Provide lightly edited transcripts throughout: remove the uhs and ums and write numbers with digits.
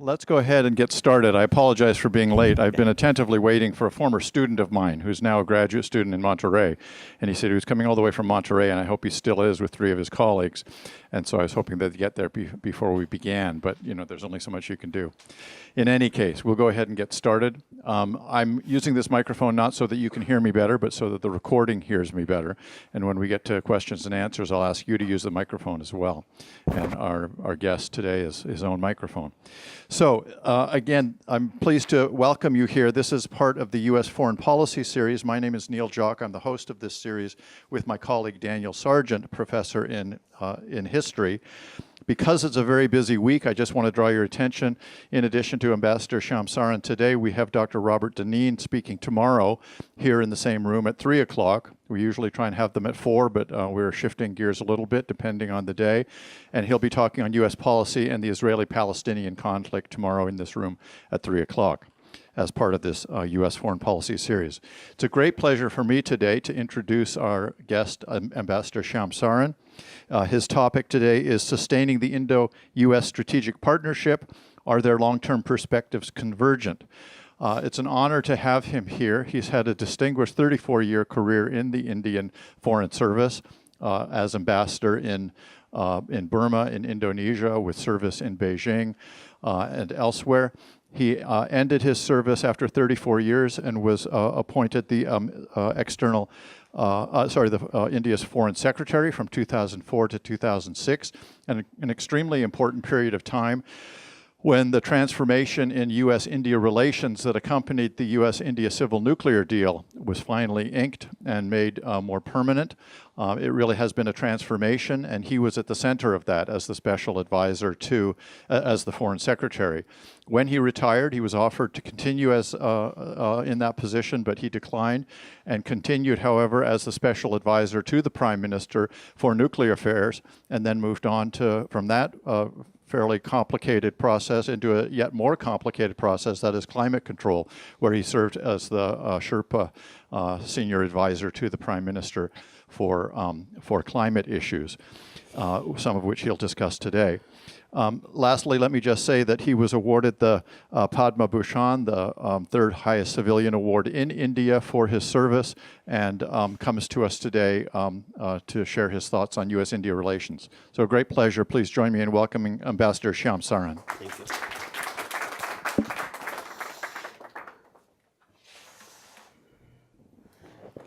Let's go ahead and get started. I apologize for being late. I've been attentively waiting for a former student of mine who's now a graduate student in Monterey. And he said he was coming all the way from Monterey, and I hope he still is with 3 of his colleagues. And so I was hoping they'd get there before we began, but there's only so much you can do. In any case, we'll go ahead and get started. I'm using this microphone not so that you can hear me better, but so that the recording hears me better. And when we get to questions and answers, I'll ask you to use the microphone as well. And our guest today is his own microphone. So again, I'm pleased to welcome you here. This is part of the U.S. Foreign Policy Series. My name is Neil Jock. I'm the host of this series with my colleague Daniel Sargent, professor in history. Because it's a very busy week, I just want to draw your attention. In addition to Ambassador Shyam Saran today, we have Dr. Robert Dineen speaking tomorrow here in the same room at 3 o'clock. We usually try and have them at 4, but we're shifting gears a little bit depending on the day. And he'll be talking on U.S. policy and the Israeli-Palestinian conflict tomorrow in this room at 3 o'clock as part of this U.S. Foreign Policy Series. It's a great pleasure for me today to introduce our guest, Ambassador Shyam Saran. His topic today is Sustaining the Indo-U.S. Strategic Partnership. Are their long-term perspectives convergent? It's an honor to have him here. He's had a distinguished 34-year career in the Indian Foreign Service as ambassador in Burma, in Indonesia, with service in Beijing and elsewhere. He ended his service after 34 years and was appointed the India's Foreign Secretary from 2004 to 2006, and an extremely important period of time when the transformation in U.S.-India relations that accompanied the U.S.-India civil nuclear deal was finally inked and made more permanent. It really has been a transformation, and he was at the center of that as the special advisor to, as the foreign secretary. When he retired, he was offered to continue as in that position, but he declined and continued, however, as the special advisor to the prime minister for nuclear affairs, and then moved on to, from that fairly complicated process into a yet more complicated process, that is climate control, where he served as the Sherpa senior advisor to the Prime Minister for climate issues, some of which he'll discuss today. Lastly, let me just say that he was awarded the Padma Bhushan, the third highest civilian award in India for his service, and comes to us today to share his thoughts on U.S.-India relations. So a great pleasure. Please join me in welcoming Ambassador Shyam Saran. Thank you.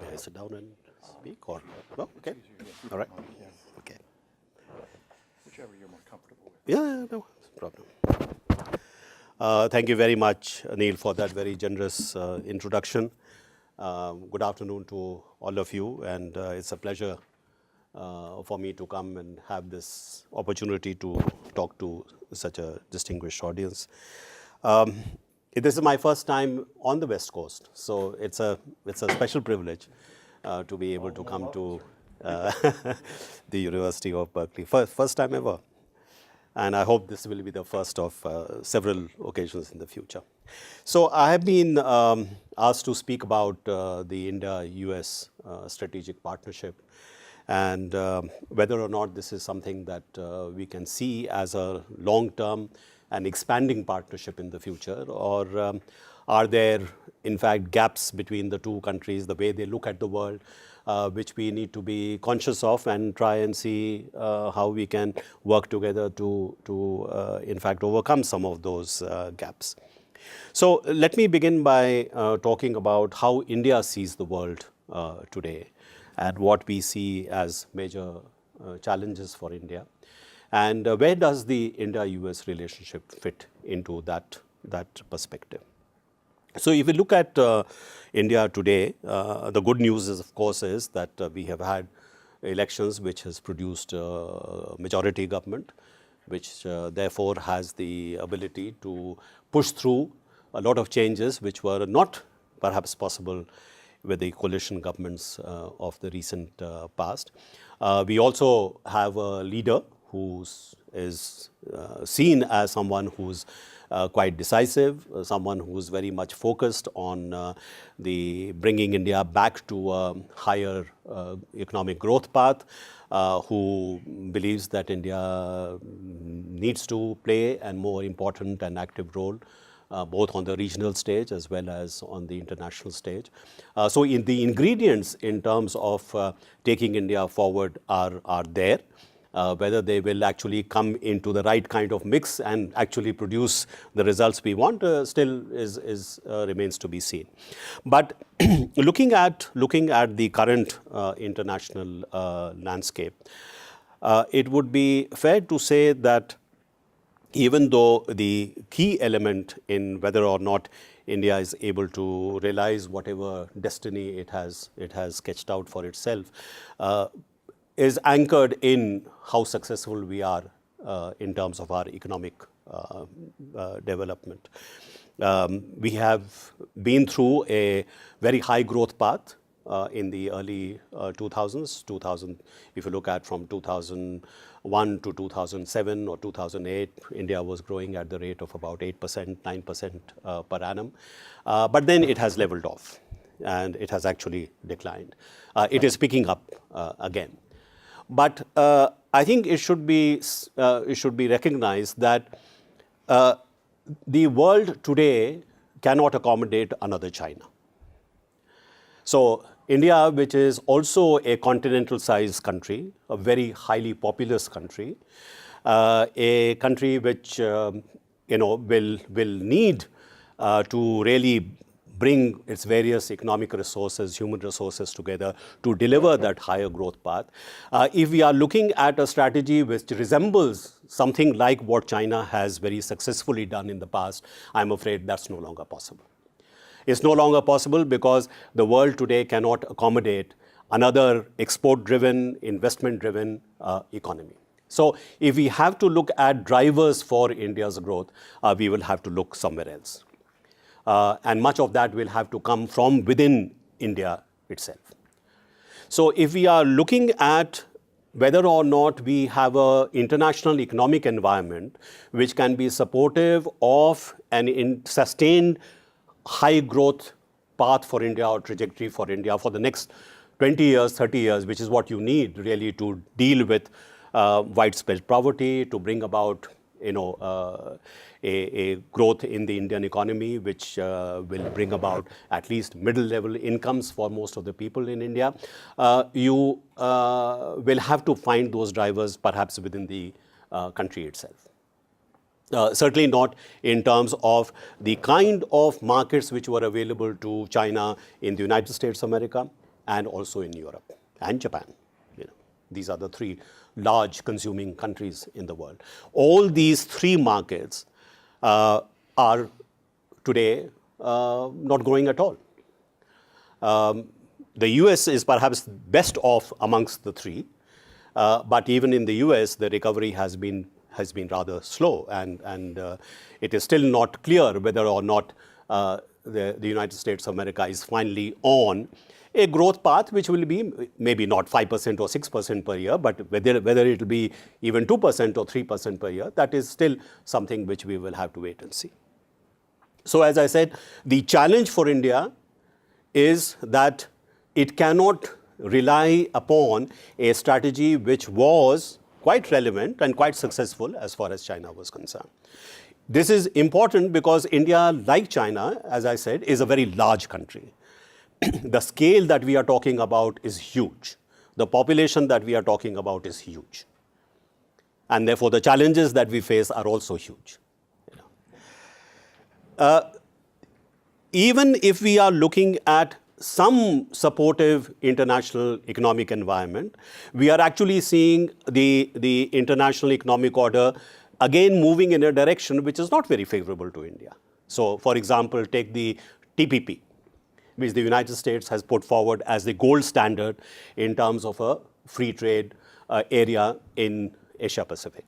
May I sit down and speak, or no? Okay. All right. Okay. Whichever you're more comfortable with. Yeah, no problem. Thank you very much, Neil, for that very generous introduction. Good afternoon to all of you, and it's a pleasure for me to come and have this opportunity to talk to such a distinguished audience. This is my first time on the West Coast, so it's a special privilege to be able to come to the University of Berkeley. First time ever. And I hope this will be the first of several occasions in the future. So I have been asked to speak about the India-U.S. strategic partnership, and whether or not this is something that we can see as a long-term and expanding partnership in the future, or are there, in fact, gaps between the two countries, the way they look at the world, which we need to be conscious of and try and see how we can work together to in fact, overcome some of those gaps. So let me begin by talking about how India sees the world today and what we see as major challenges for India. And where does the India-U.S. relationship fit into that perspective? So if we look at India today, the good news is, of course, is that we have had elections which has produced a majority government, which therefore has the ability to push through a lot of changes which were not perhaps possible with the coalition governments of the recent past. We also have a leader who is seen as someone who's quite decisive, someone who's very much focused on the bringing India back to a higher economic growth path, who believes that India needs to play a more important and active role both on the regional stage as well as on the international stage. So in the ingredients in terms of taking India forward are there. Whether they will actually come into the right kind of mix and actually produce the results we want still remains to be seen. But looking at the current international landscape, it would be fair to say that even though the key element in whether or not India is able to realize whatever destiny it has sketched out for itself, is anchored in how successful we are in terms of our economic development. We have been through a very high growth path in the early 2000s. If you look at from 2001 to 2007 or 2008, India was growing at the rate of about 8%, 9% per annum. But then it has leveled off and it has actually declined. It is picking up again. But I think it should be recognized that the world today cannot accommodate another China. So India, which is also a continental-sized country, a very highly populous country, a country which will need to really bring its various economic resources, human resources together to deliver that higher growth path. If we are looking at a strategy which resembles something like what China has very successfully done in the past, I'm afraid that's no longer possible. It's no longer possible because the world today cannot accommodate another export-driven, investment-driven economy. So if we have to look at drivers for India's growth, we will have to look somewhere else. And much of that will have to come from within India itself. So if we are looking at whether or not we have an international economic environment which can be supportive of an sustained high growth path for India or trajectory for India for the next 20 years, 30 years, which is what you need really to deal with widespread poverty, to bring about a growth in the Indian economy, which will bring about at least middle-level incomes for most of the people in India. You will have to find those drivers perhaps within the country itself. Certainly not in terms of the kind of markets which were available to China in the United States of America and also in Europe and Japan. These are the three large consuming countries in the world. All these three markets are today not growing at all. The U.S. is perhaps best off amongst the three, but even in the U.S. the recovery has been rather slow, and it is still not clear whether or not the United States of America is finally on a growth path which will be maybe not 5% or 6% per year, but whether it will be even 2% or 3% per year, that is still something which we will have to wait and see. So as I said, the challenge for India is that it cannot rely upon a strategy which was quite relevant and quite successful as far as China was concerned. This is important because India, like China, as I said, is a very large country. The scale that we are talking about is huge. The population that we are talking about is huge. And therefore, the challenges that we face are also huge. Even if we are looking at some supportive international economic environment, we are actually seeing the international economic order again moving in a direction which is not very favorable to India. So, for example, take the TPP, which the United States has put forward as the gold standard in terms of a free trade area in Asia Pacific.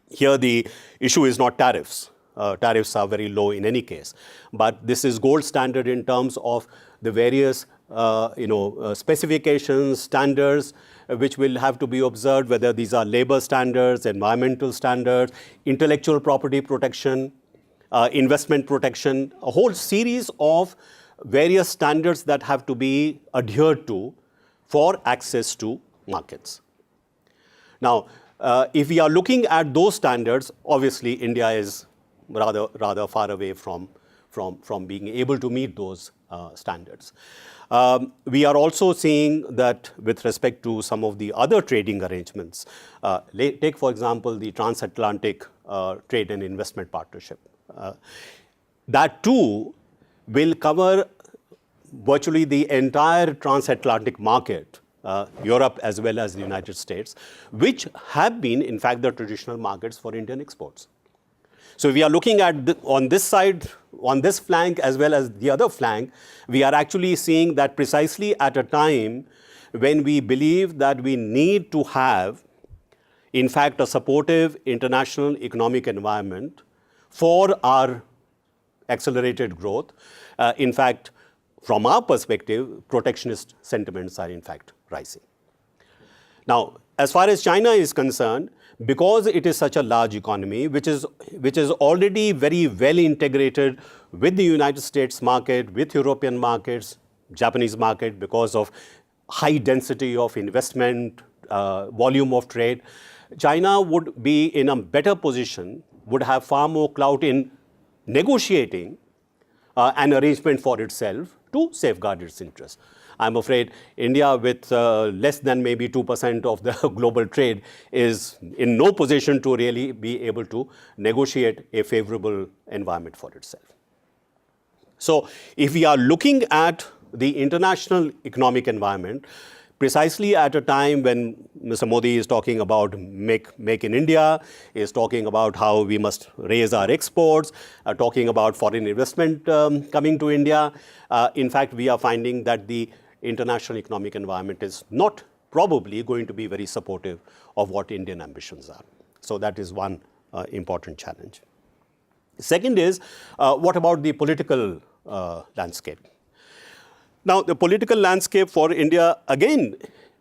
Here the issue is not tariffs. Tariffs are very low in any case. But this is gold standard in terms of the various specifications, standards, which will have to be observed, whether these are labor standards, environmental standards, intellectual property protection, investment protection, a whole series of various standards that have to be adhered to for access to markets. Now, if we are looking at those standards, obviously India is rather far away from being able to meet those standards. We are also seeing that with respect to some of the other trading arrangements, take for example the transatlantic trade and investment partnership. That too will cover virtually the entire transatlantic market, Europe as well as the United States, which have been in fact the traditional markets for Indian exports. So we are looking at on this side, on this flank as well as the other flank, we are actually seeing that precisely at a time when we believe that we need to have, in fact, a supportive international economic environment for our accelerated growth. In fact, from our perspective, protectionist sentiments are in fact rising. Now, as far as China is concerned, because it is such a large economy, which is already very well integrated with the United States market, with European markets, Japanese market, because of high density of investment, volume of trade, China would be in a better position, would have far more clout in negotiating an arrangement for itself to safeguard its interests. I'm afraid India, with less than maybe 2% of the global trade, is in no position to really be able to negotiate a favorable environment for itself. So if we are looking at the international economic environment, precisely at a time when Mr. Modi is talking about make in India, is talking about how we must raise our exports, talking about foreign investment coming to India, in fact, we are finding that the international economic environment is not probably going to be very supportive of what Indian ambitions are. So that is one important challenge. Second is, what about the political landscape? Now, the political landscape for India, again,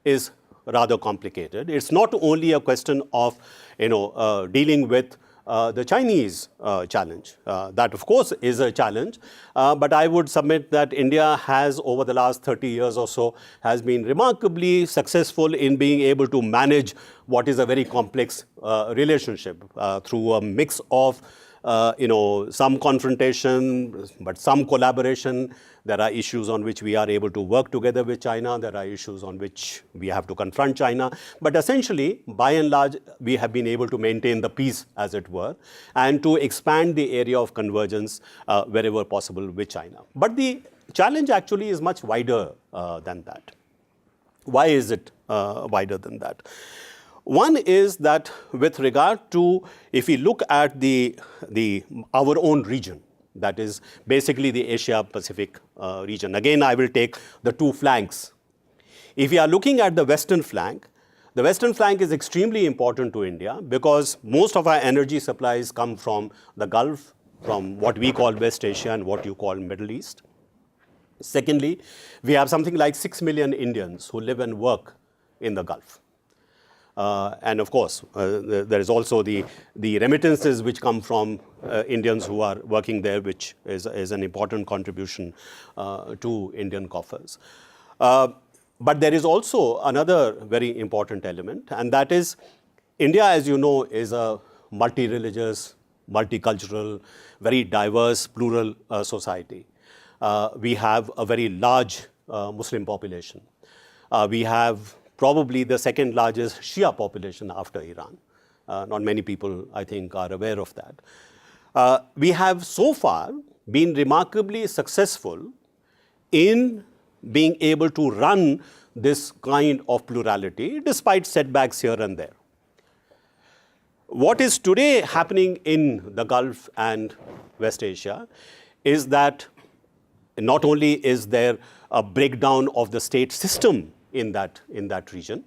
is rather complicated. It's not only a question of, dealing with the Chinese challenge. That, of course, is a challenge. But I would submit that India has, over the last 30 years or so, has been remarkably successful in being able to manage what is a very complex relationship through a mix of some confrontation, but some collaboration. There are issues on which we are able to work together with China. There are issues on which we have to confront China. But essentially, by and large, we have been able to maintain the peace, as it were, and to expand the area of convergence wherever possible with China. But the challenge actually is much wider than that. Why is it wider than that? One is that with regard to, if we look at our own region, that is basically the Asia-Pacific region. Again, I will take the two flanks. If we are looking at the western flank is extremely important to India because most of our energy supplies come from the Gulf, from what we call West Asia and what you call Middle East. Secondly, we have something like 6 million Indians who live and work in the Gulf. And of course, there is also the remittances which come from Indians who are working there, which is an important contribution to Indian coffers. But there is also another very important element, and that is India, as you know, is a multi-religious, multicultural, very diverse, plural society. We have a very large Muslim population. We have probably the second largest Shia population after Iran. Not many people, I think, are aware of that. We have so far been remarkably successful in being able to run this kind of plurality despite setbacks here and there. What is today happening in the Gulf and West Asia is that not only is there a breakdown of the state system in that region.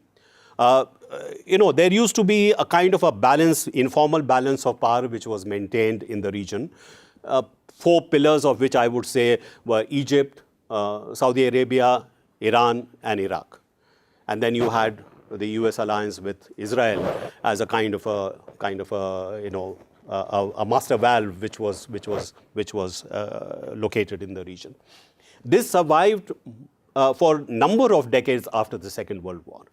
There used to be a kind of a balance, informal balance of power which was maintained in the region. 4 pillars of which I would say were Egypt, Saudi Arabia, Iran, and Iraq. And then you had the U.S. alliance with Israel as a kind of a a master valve which was located in the region. This survived for a number of decades after the Second World War.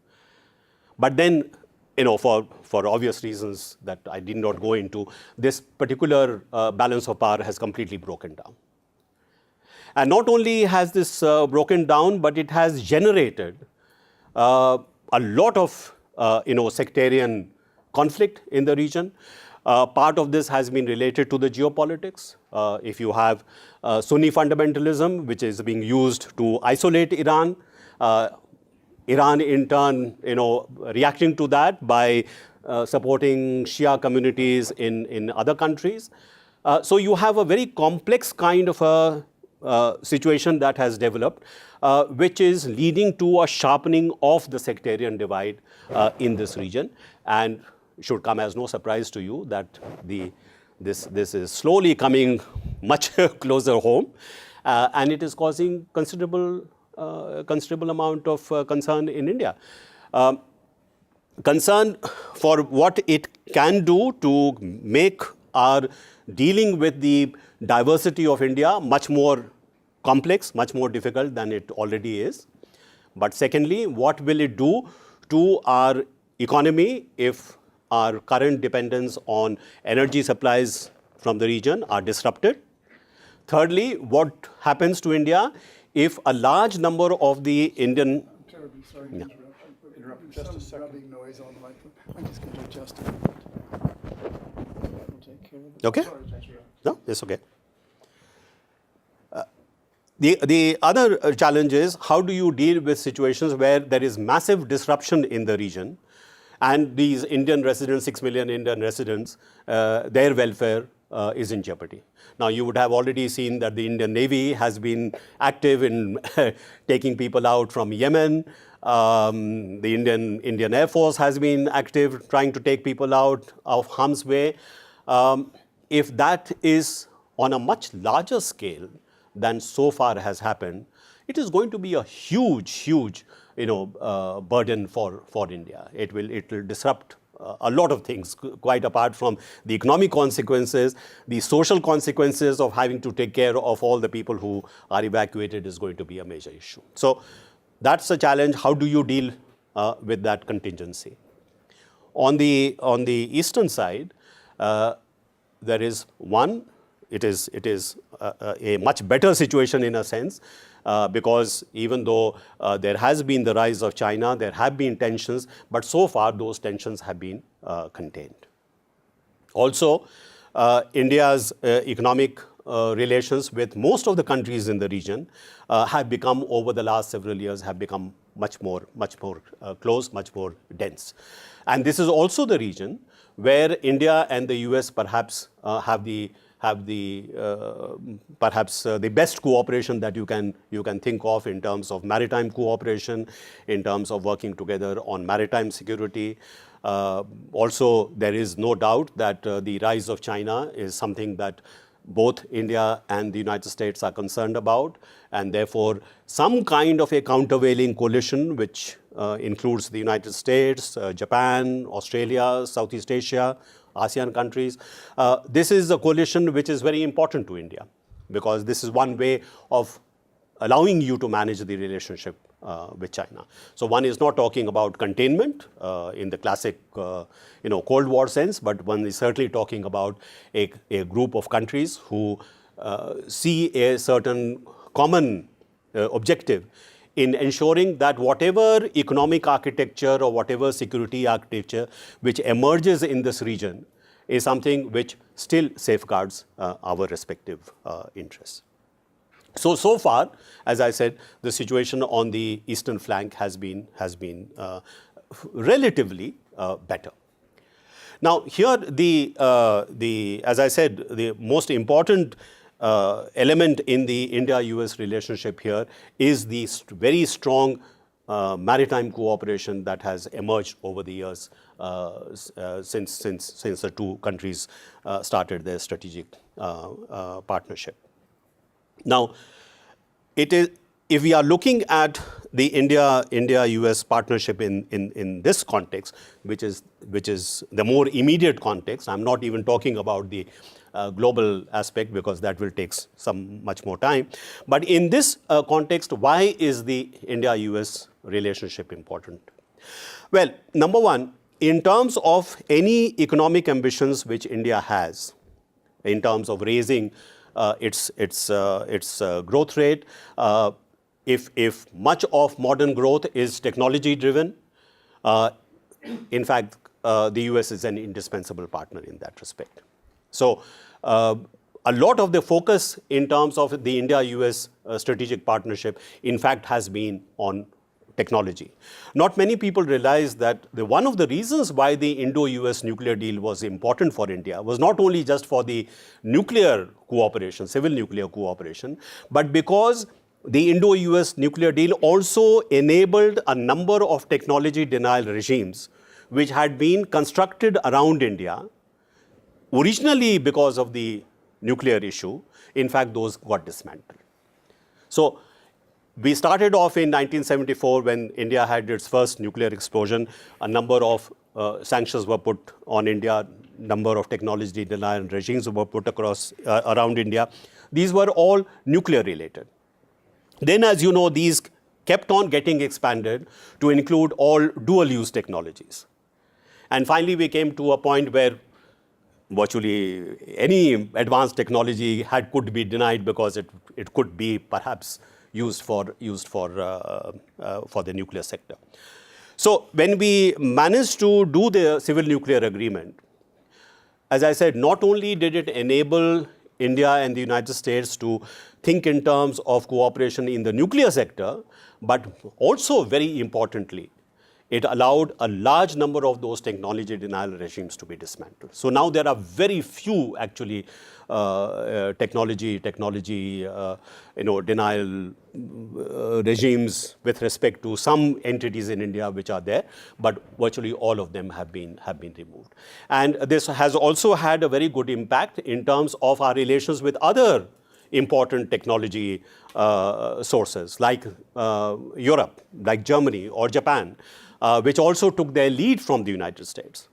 But then, for obvious reasons that I did not go into, this particular balance of power has completely broken down. And not only has this broken down, but it has generated a lot of sectarian conflict in the region. Part of this has been related to the geopolitics. If you have Sunni fundamentalism, which is being used to isolate Iran, Iran in turn, reacting to that by supporting Shia communities in other countries. So you have a very complex kind of a situation that has developed, which is leading to a sharpening of the sectarian divide in this region. And it should come as no surprise to you that this is slowly coming much closer home, and it is causing considerable amount of concern in India. Concern for what it can do to make our dealing with the diversity of India much more complex, much more difficult than it already is. But secondly, what will it do to our economy if our current dependence on energy supplies from the region are disrupted? Thirdly, what happens to India if a large number of the Indian... I'm terribly sorry to interrupt. Just a Some second. rubbing noise on the microphone. I'm just going to adjust it. That'll take care of it. Okay. Sorry to interrupt. No, it's okay. The other challenge is, how do you deal with situations where there is massive disruption in the region and these Indian residents, 6 million Indian residents, their welfare is in jeopardy. Now, you would have already seen that the Indian Navy has been active in taking people out from Yemen. The Indian Air Force has been active trying to take people out of harm's way. If that is on a much larger scale than so far has happened, it is going to be a huge burden for India. It will disrupt a lot of things, quite apart from the economic consequences. The social consequences of having to take care of all the people who are evacuated is going to be a major issue. So that's a challenge. How do you deal with that contingency? On the eastern side, there is one. It is a much better situation in a sense, because even though there has been the rise of China, there have been tensions, but so far those tensions have been contained. Also, India's economic relations with most of the countries in the region have become, over the last several years, have become much more close, much more dense. And this is also the region where India and the U.S. perhaps have the best cooperation that you can think of in terms of maritime cooperation, in terms of working together on maritime security. Also, there is no doubt that the rise of China is something that both India and the United States are concerned about, and therefore some kind of a countervailing coalition which includes the United States, Japan, Australia, Southeast Asia, ASEAN countries. This is a coalition which is very important to India, because this is one way of allowing you to manage the relationship with China. So one is not talking about containment in the classic Cold War sense, but one is certainly talking about a group of countries who see a certain common objective in ensuring that whatever economic architecture or whatever security architecture which emerges in this region is something which still safeguards our respective interests. So far, as I said, the situation on the eastern flank has been relatively better. Now, here as I said, the most important element in the India-US relationship here is the very strong maritime cooperation that has emerged over the years since the two countries started their strategic partnership. Now, it is if we are looking at the India-U.S. partnership in this context, which is the more immediate context, I'm not even talking about the global aspect because that will take much more time. But in this context, why is the India-U.S. relationship important? Well, number one, in terms of any economic ambitions which India has, in terms of raising its growth rate, if much of modern growth is technology driven, in fact, the US is an indispensable partner in that respect. So a lot of the focus in terms of the India-US strategic partnership, in fact, has been on technology. Not many people realize that one of the reasons why the Indo-U.S. nuclear deal was important for India was not only just for the nuclear cooperation, civil nuclear cooperation, but because the Indo-U.S. nuclear deal also enabled a number of technology denial regimes which had been constructed around India, originally because of the nuclear issue. In fact, those got dismantled. So we started off in 1974 when India had its first nuclear explosion. A number of sanctions were put on India, number of technology denial regimes were put across around India. These were all nuclear related. Then, as you know, these kept on getting expanded to include all dual use technologies. And finally, we came to a point where virtually any advanced technology could be denied because it could be perhaps used for the nuclear sector. So when we managed to do the civil nuclear agreement, as I said, not only did it enable India and the United States to think in terms of cooperation in the nuclear sector, but also very importantly, it allowed a large number of those technology denial regimes to be dismantled. So now there are very few actually technology denial regimes with respect to some entities in India which are there, but virtually all of them have been removed. And this has also had a very good impact in terms of our relations with other important technology sources like Europe, like Germany or Japan, which also took their lead from the United States.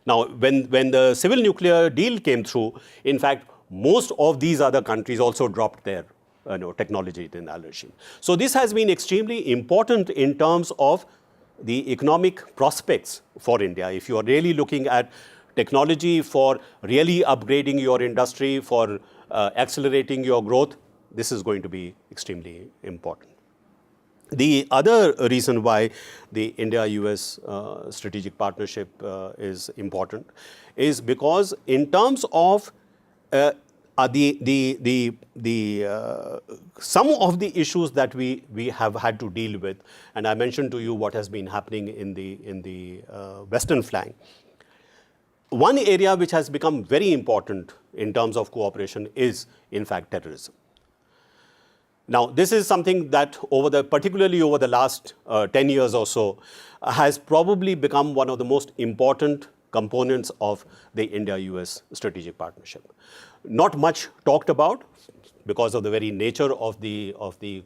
Now, when the civil nuclear deal came through, in fact, most of these other countries also dropped their technology denial regime. So this has been extremely important in terms of the economic prospects for India. If you are really looking at technology for really upgrading your industry, for accelerating your growth, this is going to be extremely important. The other reason why the India-US strategic partnership is important is because in terms of some of the issues that we have had to deal with, and I mentioned to you what has been happening in the western flank. One area which has become very important in terms of cooperation is, in fact, terrorism. Now, this is something that particularly over the last 10 years or so, has probably become one of the most important components of the India-US strategic partnership. Not much talked about because of the very nature of the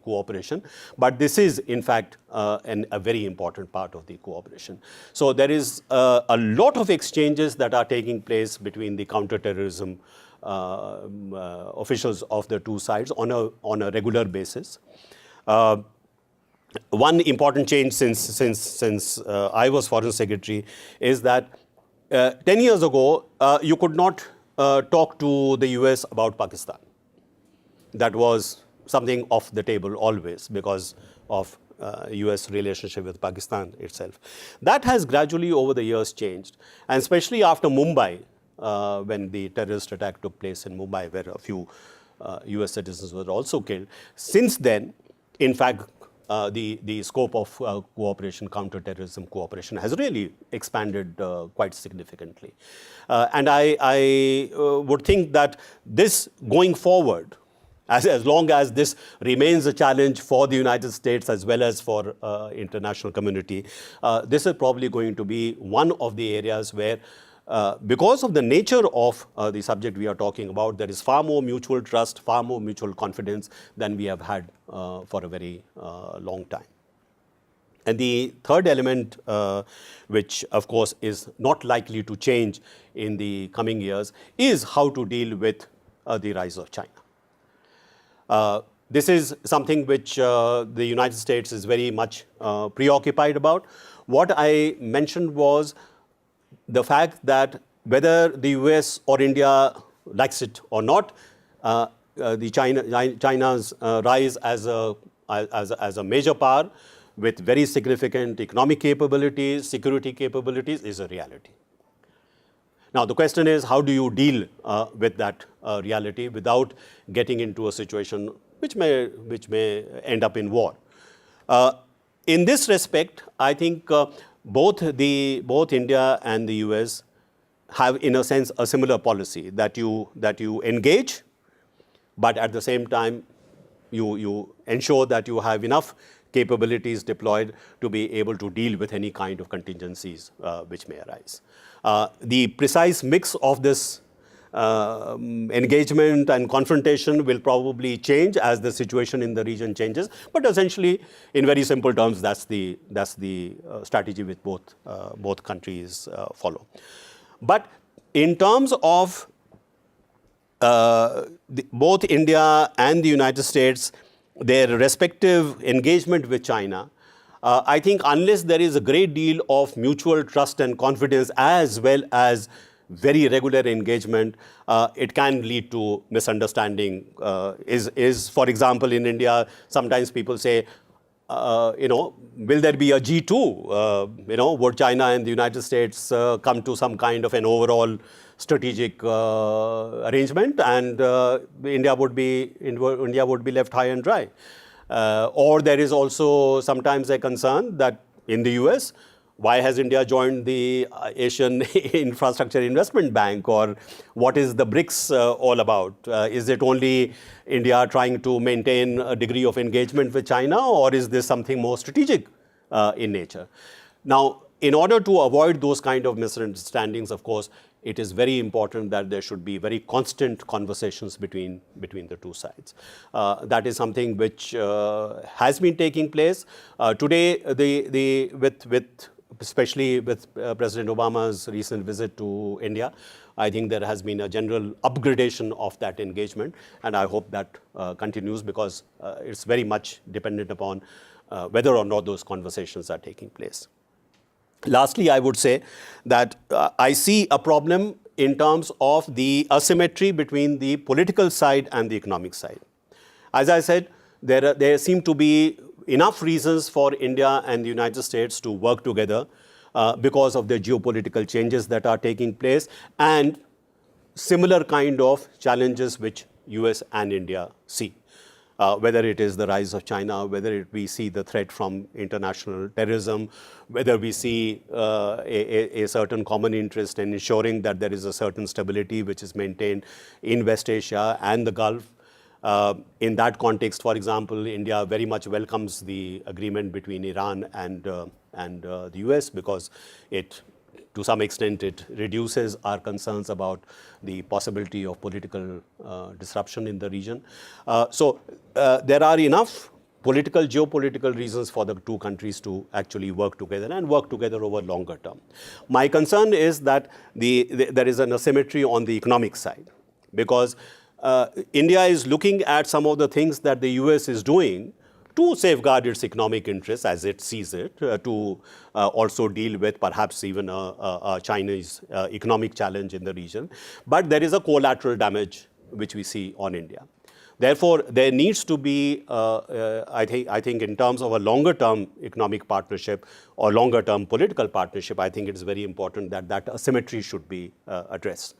cooperation, but this is in fact a very important part of the cooperation. So there is a lot of exchanges that are taking place between the counterterrorism officials of the two sides on a regular basis. One important change since I was Foreign Secretary is that 10 years ago, you could not talk to the US about Pakistan. That was something off the table always because of US relationship with Pakistan itself. That has gradually over the years changed, and especially after Mumbai, when the terrorist attack took place in Mumbai, where a few US citizens were also killed. Since then, in fact, the scope of cooperation, counterterrorism cooperation has really expanded quite significantly. And I would think that this going forward, as long as this remains a challenge for the United States as well as for international community, this is probably going to be one of the areas where because of the nature of the subject we are talking about, there is far more mutual trust, far more mutual confidence than we have had for a very long time. And the third element, which of course is not likely to change in the coming years, is how to deal with the rise of China. This is something which the United States is very much preoccupied about. What I mentioned was the fact that whether the US or India likes it or not, China's rise as a major power with very significant economic capabilities, security capabilities is a reality. Now, the question is, how do you deal with that reality without getting into a situation which may end up in war? In this respect, I think both India and the US have, in a sense, a similar policy that you engage, but at the same time, you ensure that you have enough capabilities deployed to be able to deal with any kind of contingencies which may arise. The precise mix of this engagement and confrontation will probably change as the situation in the region changes, but essentially, in very simple terms, that's the strategy which both countries follow. But in terms of both India and the United States, their respective engagement with China, I think unless there is a great deal of mutual trust and confidence as well as very regular engagement, it can lead to misunderstanding. For example, in India, sometimes people say, will there be a G2? Would China and the United States come to some kind of an overall strategic arrangement, and India would be left high and dry? Or there is also sometimes a concern that in the US, why has India joined the Asian Infrastructure Investment Bank, or what is the BRICS all about? Is it only India trying to maintain a degree of engagement with China, or is this something more strategic in nature? Now, in order to avoid those kind of misunderstandings, of course, it is very important that there should be very constant conversations between the two sides. That is something which has been taking place. Today, especially with President Obama's recent visit to India, I think there has been a general upgradation of that engagement, and I hope that continues, because it's very much dependent upon whether or not those conversations are taking place. Lastly, I would say that I see a problem in terms of the asymmetry between the political side and the economic side. As I said, there seem to be enough reasons for India and the United States to work together because of the geopolitical changes that are taking place and similar kind of challenges which US and India see. Whether it is the rise of China, whether we see the threat from international terrorism, whether we see a certain common interest in ensuring that there is a certain stability which is maintained in West Asia and the Gulf. In that context, for example, India very much welcomes the agreement between Iran and the US, because to some extent, it reduces our concerns about the possibility of political disruption in the region. So there are enough geopolitical reasons for the two countries to actually work together and work together over longer term. My concern is that there is an asymmetry on the economic side, because India is looking at some of the things that the US is doing to safeguard its economic interests as it sees it, to also deal with perhaps even a Chinese economic challenge in the region. But there is a collateral damage which we see on India. Therefore, there needs to be, I think in terms of a longer-term economic partnership or longer-term political partnership, I think it is very important that asymmetry should be addressed.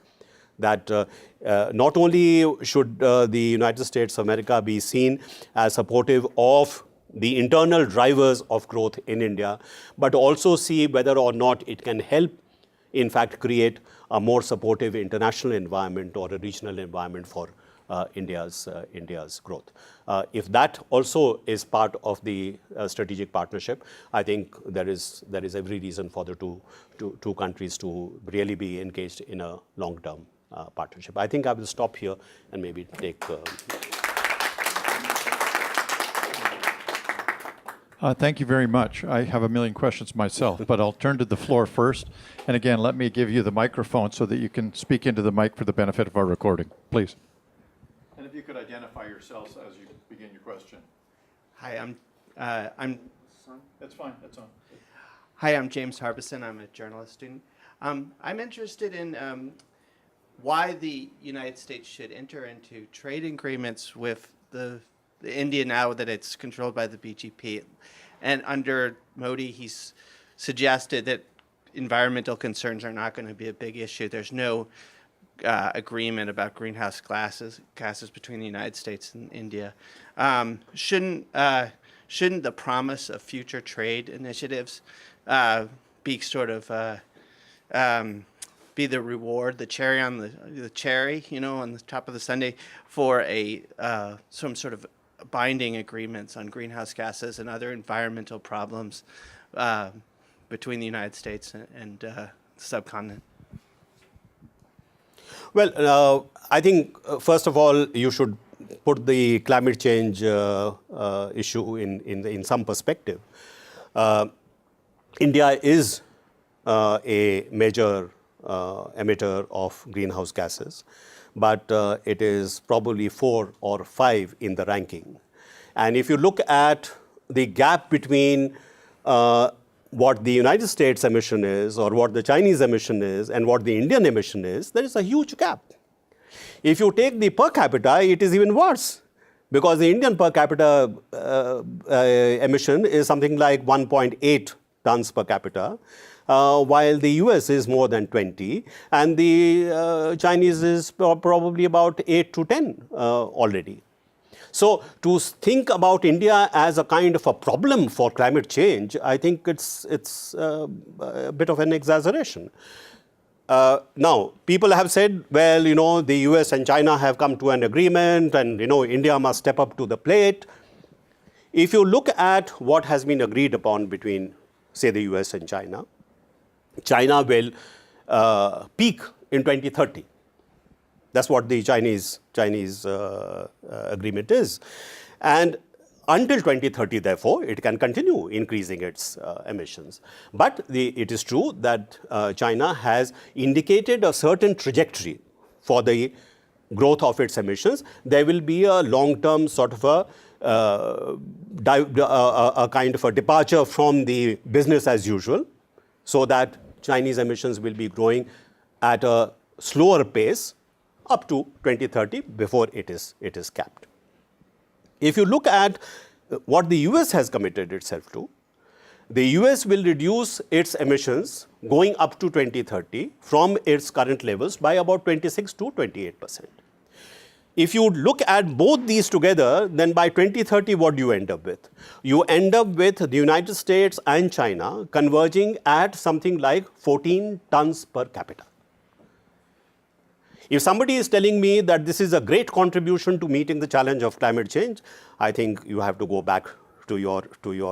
That not only should the United States of America be seen as supportive of the internal drivers of growth in India, but also see whether or not it can help, in fact, create a more supportive international environment or a regional environment for India's growth. If that also is part of the strategic partnership, I think there is every reason for the two countries to really be engaged in a long-term partnership. I think I will stop here and maybe take. Thank you very much. I have a million questions myself, but I'll turn to the floor first. And again, let me give you the microphone so that you can speak into the mic for the benefit of our recording, please. And if you could identify yourselves as you begin your question. Hi, I'm. That's fine. That's on. Hi, I'm James Harbison. I'm a journalist student. I'm interested in why the United States should enter into trade agreements with the India now that it's controlled by the BJP. And under Modi, he's suggested that environmental concerns are not going to be a big issue. There's no agreement about greenhouse gases between the United States and India. Shouldn't the promise of future trade initiatives be sort of be the reward, the cherry on the cherry, on the top of the sundae for some sort of binding agreements on greenhouse gases and other environmental problems between the United States and the subcontinent? Well, I think first of all you should put the climate change issue in some perspective. India is a major emitter of greenhouse gases, but it is probably 4 or 5 in the ranking. And if you look at the gap between what the United States emission is or what the Chinese emission is and what the Indian emission is, there is a huge gap. If you take the per capita, it is even worse because the Indian per capita emission is something like 1.8 tons per capita, while the US is more than 20 and the Chinese is probably about 8 to 10 already. So to think about India as a kind of a problem for climate change, I think it's a bit of an exaggeration. Now, people have said, well, the US and China have come to an agreement and, India must step up to the plate. If you look at what has been agreed upon between, say, the US and China, China will peak in 2030. That's what the Chinese agreement is. And until 2030, therefore, it can continue increasing its emissions. But it is true that China has indicated a certain trajectory for the growth of its emissions. There will be a long-term sort of a kind of a departure from the business as usual, so that Chinese emissions will be growing at a slower pace up to 2030 before it is capped. If you look at what the US has committed itself to, the US will reduce its emissions going up to 2030 from its current levels by about 26 to 28%. If you look at both these together, then by 2030, what do you end up with? You end up with the United States and China converging at something like 14 tons per capita. If somebody is telling me that this is a great contribution to meeting the challenge of climate change, I think you have to go back to your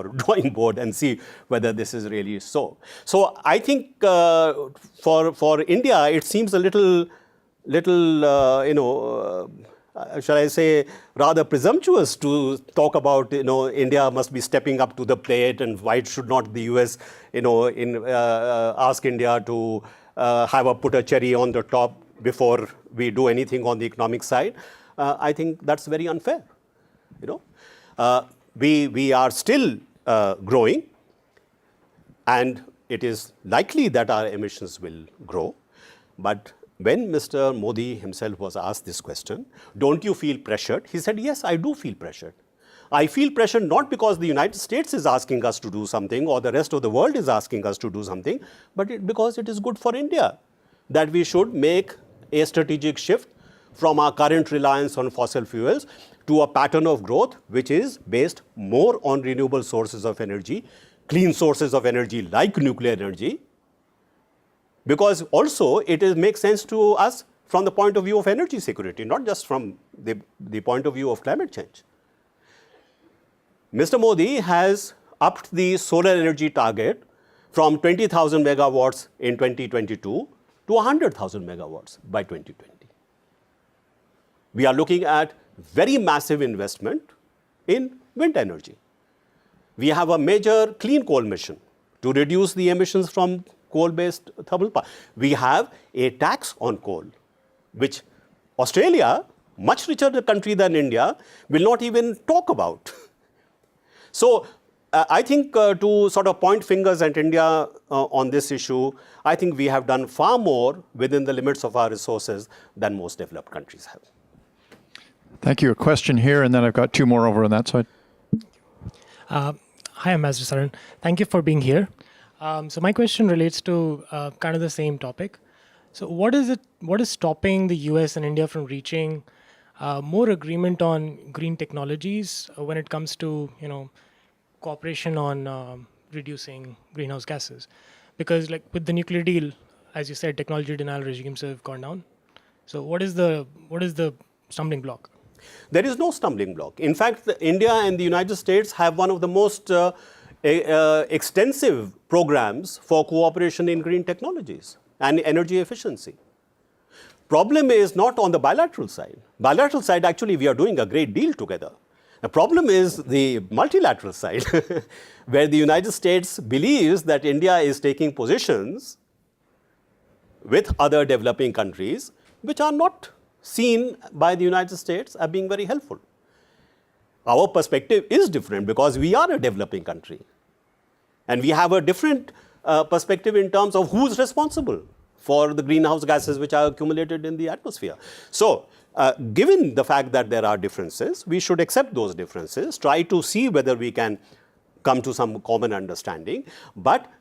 drawing board and see whether this is really so. So I think for India, it seems a little shall I say, rather presumptuous to talk about, India must be stepping up to the plate and why should not the US, ask India to put a cherry on the top before we do anything on the economic side. I think that's very unfair. We are still growing, and it is likely that our emissions will grow. But when Mr. Modi himself was asked this question, don't you feel pressured? He said, yes, I do feel pressured. I feel pressured not because the United States is asking us to do something or the rest of the world is asking us to do something, but because it is good for India that we should make a strategic shift from our current reliance on fossil fuels to a pattern of growth which is based more on renewable sources of energy, clean sources of energy like nuclear energy, because also it makes sense to us from the point of view of energy security, not just from the point of view of climate change. Mr. Modi has upped the solar energy target from 20,000 megawatts in 2022 to 100,000 megawatts by 2020. We are looking at very massive investment in wind energy. We have a major clean coal mission to reduce the emissions from coal-based thermal power. We have a tax on coal, which Australia, much richer country than India, will not even talk about. So I think to sort of point fingers at India on this issue, I think we have done far more within the limits of our resources than most developed countries have. Thank you. A question here, and then I've got two more over on that side. Hi, I'm Shyam Saran. Thank you for being here. So my question relates to kind of the same topic. So what is stopping the US and India from reaching more agreement on green technologies when it comes to, cooperation on reducing greenhouse gases? Because like with the nuclear deal, as you said, technology denial regimes have gone down. So what is the stumbling block? There is no stumbling block. In fact, India and the United States have one of the most extensive programs for cooperation in green technologies and energy efficiency. Problem is not on the bilateral side. Bilateral side, actually, we are doing a great deal together. The problem is the multilateral side, where the United States believes that India is taking positions with other developing countries which are not seen by the United States as being very helpful. Our perspective is different because we are a developing country. And we have a different perspective in terms of who's responsible for the greenhouse gases which are accumulated in the atmosphere. So, given the fact that there are differences, we should accept those differences, try to see whether we can come to some common understanding. But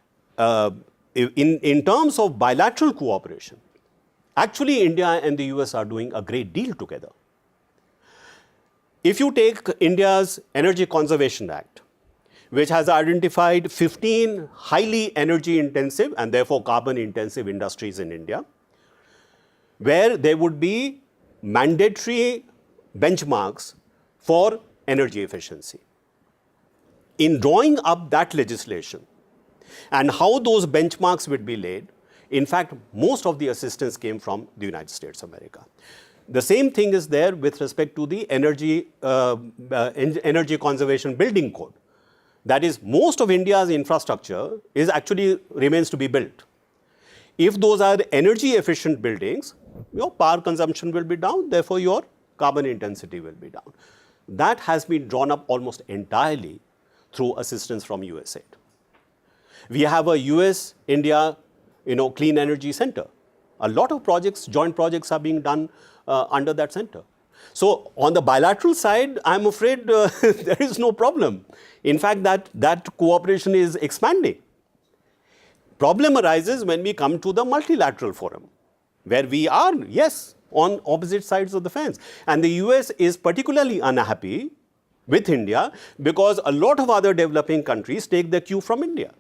in terms of bilateral cooperation, actually India and the US are doing a great deal together. If you take India's Energy Conservation Act, which has identified 15 highly energy intensive and therefore carbon intensive industries in India, where there would be mandatory benchmarks for energy efficiency. In drawing up that legislation and how those benchmarks would be laid, in fact, most of the assistance came from the United States of America. The same thing is there with respect to the energy conservation building code. That is, most of India's infrastructure remains to be built. If those are energy efficient buildings, your power consumption will be down, therefore your carbon intensity will be down. That has been drawn up almost entirely through assistance from USAID. We have a US-India Clean Energy Center. A lot of projects, joint projects are being done under that center. So on the bilateral side, I'm afraid there is no problem. In fact, that cooperation is expanding. Problem arises when we come to the multilateral forum, where we are, yes, on opposite sides of the fence. And the US is particularly unhappy with India because a lot of other developing countries take their cue from India.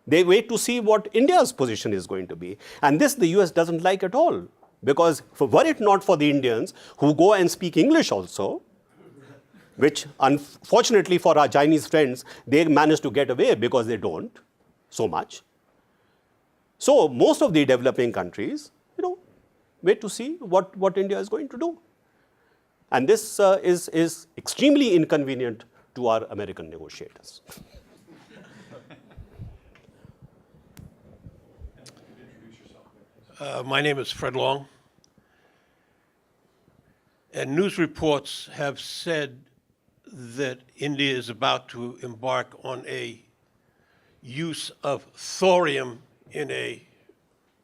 They wait to see what India's position is going to be. And this the US doesn't like at all. Because were it not for the Indians who go and speak English also, which unfortunately for our Chinese friends, they manage to get away because they don't so much. So most of the developing countries, wait to see what India is going to do. And this is extremely inconvenient to our American negotiators. My name is Fred Long, and news reports have said that India is about to embark on a use of thorium in a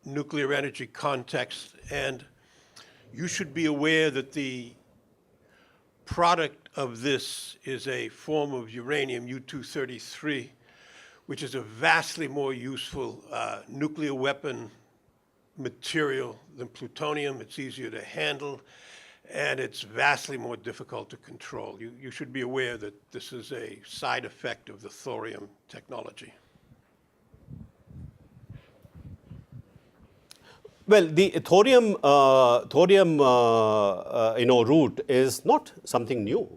nuclear energy context, and you should be aware that the product of this is a form of uranium, U-233, which is a vastly more useful nuclear weapon material than plutonium. It's easier to handle, and it's vastly more difficult to control. You should be aware that this is a side effect of the thorium technology. Well, the route is not something new.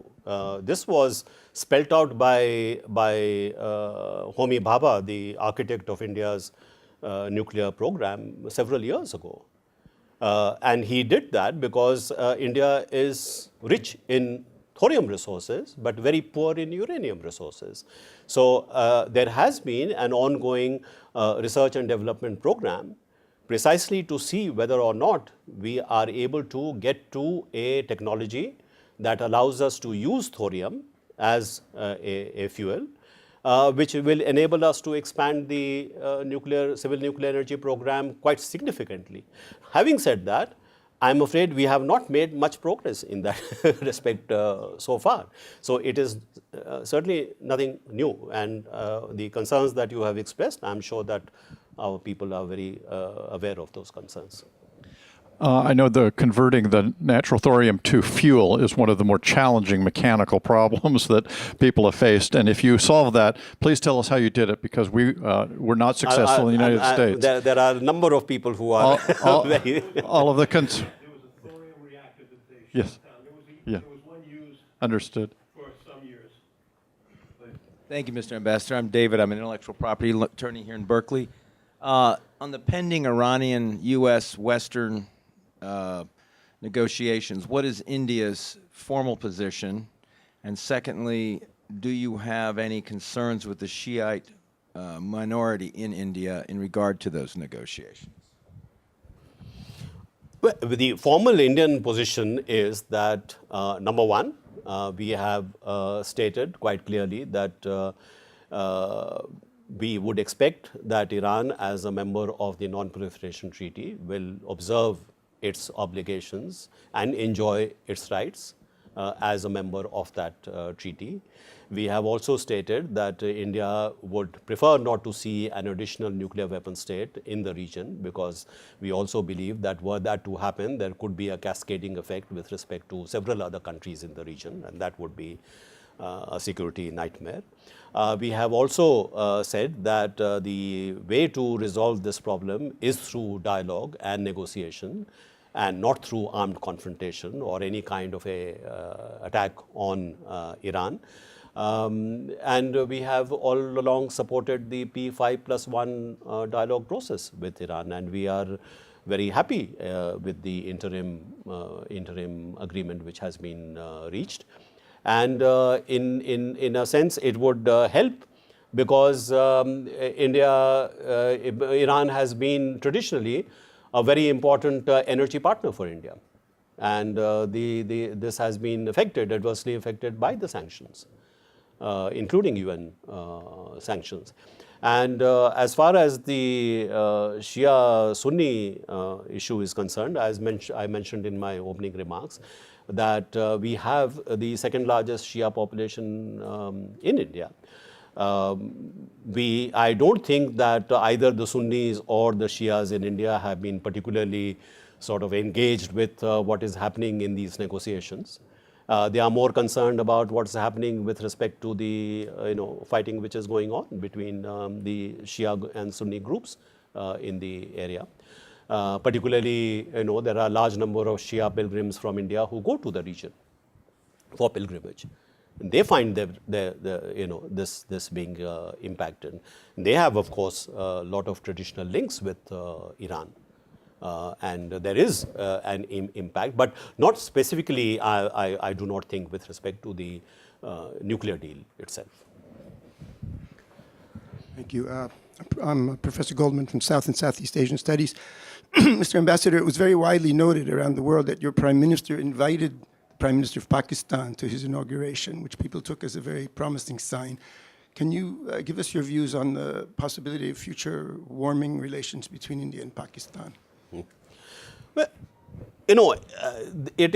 This was spelt out by Homi Bhabha, the architect of India's nuclear program, several years ago. And he did that because India is rich in thorium resources, but very poor in uranium resources. So there has been an ongoing research and development program precisely to see whether or not we are able to get to a technology that allows us to use thorium as a fuel, which will enable us to expand the civil nuclear energy program quite significantly. Having said that, I'm afraid we have not made much progress in that respect so far. So it is certainly nothing new, and the concerns that you have expressed, I'm sure that our people are very aware of those concerns. I know converting the natural thorium to fuel is one of the more challenging mechanical problems that people have faced. And if you solve that, please tell us how you did it, because we were not successful in the United States. There are a number of people who are very all of the There was a thorium reactor that they Yes. shut down. Yeah. There was one used Understood. for some years. Thank you, Mr. Ambassador. I'm David. I'm an intellectual property attorney here in Berkeley. On the pending Iranian-U.S. Western negotiations, what is India's formal position? And secondly, do you have any concerns with the Shiite minority in India in regard to those negotiations? Well, the formal Indian position is that, number one, we have stated quite clearly that we would expect that Iran, as a member of the Non-Proliferation Treaty, will observe its obligations and enjoy its rights as a member of that treaty. We have also stated that India would prefer not to see an additional nuclear weapon state in the region, because we also believe that were that to happen, there could be a cascading effect with respect to several other countries in the region, and that would be a security nightmare. We have also said that the way to resolve this problem is through dialogue and negotiation, and not through armed confrontation or any kind of a attack on Iran. And we have all along supported the P5+1 dialogue process with Iran, and we are very happy with the interim agreement which has been reached. And in a sense, it would help, because Iran has been traditionally a very important energy partner for India, and this has been adversely affected by the sanctions, including UN sanctions. And as far as the Shia-Sunni issue is concerned, as I mentioned in my opening remarks, that we have the second largest Shia population in India. I don't think that either the Sunnis or the Shias in India have been particularly sort of engaged with what is happening in these negotiations. They are more concerned about what's happening with respect to the fighting which is going on between the Shia and Sunni groups in the area. Particularly, there are a large number of Shia pilgrims from India who go to the region for pilgrimage. And they find this being impacted. They have, of course, a lot of traditional links with Iran. And there is an impact, but not specifically, I do not think, with respect to the nuclear deal itself. Thank you. I'm Professor Goldman from South and Southeast Asian Studies. Mr. Ambassador, it was very widely noted around the world that your Prime Minister invited the Prime Minister of Pakistan to his inauguration, which people took as a very promising sign. Can you give us your views on the possibility of future warming relations between India and Pakistan? Well, it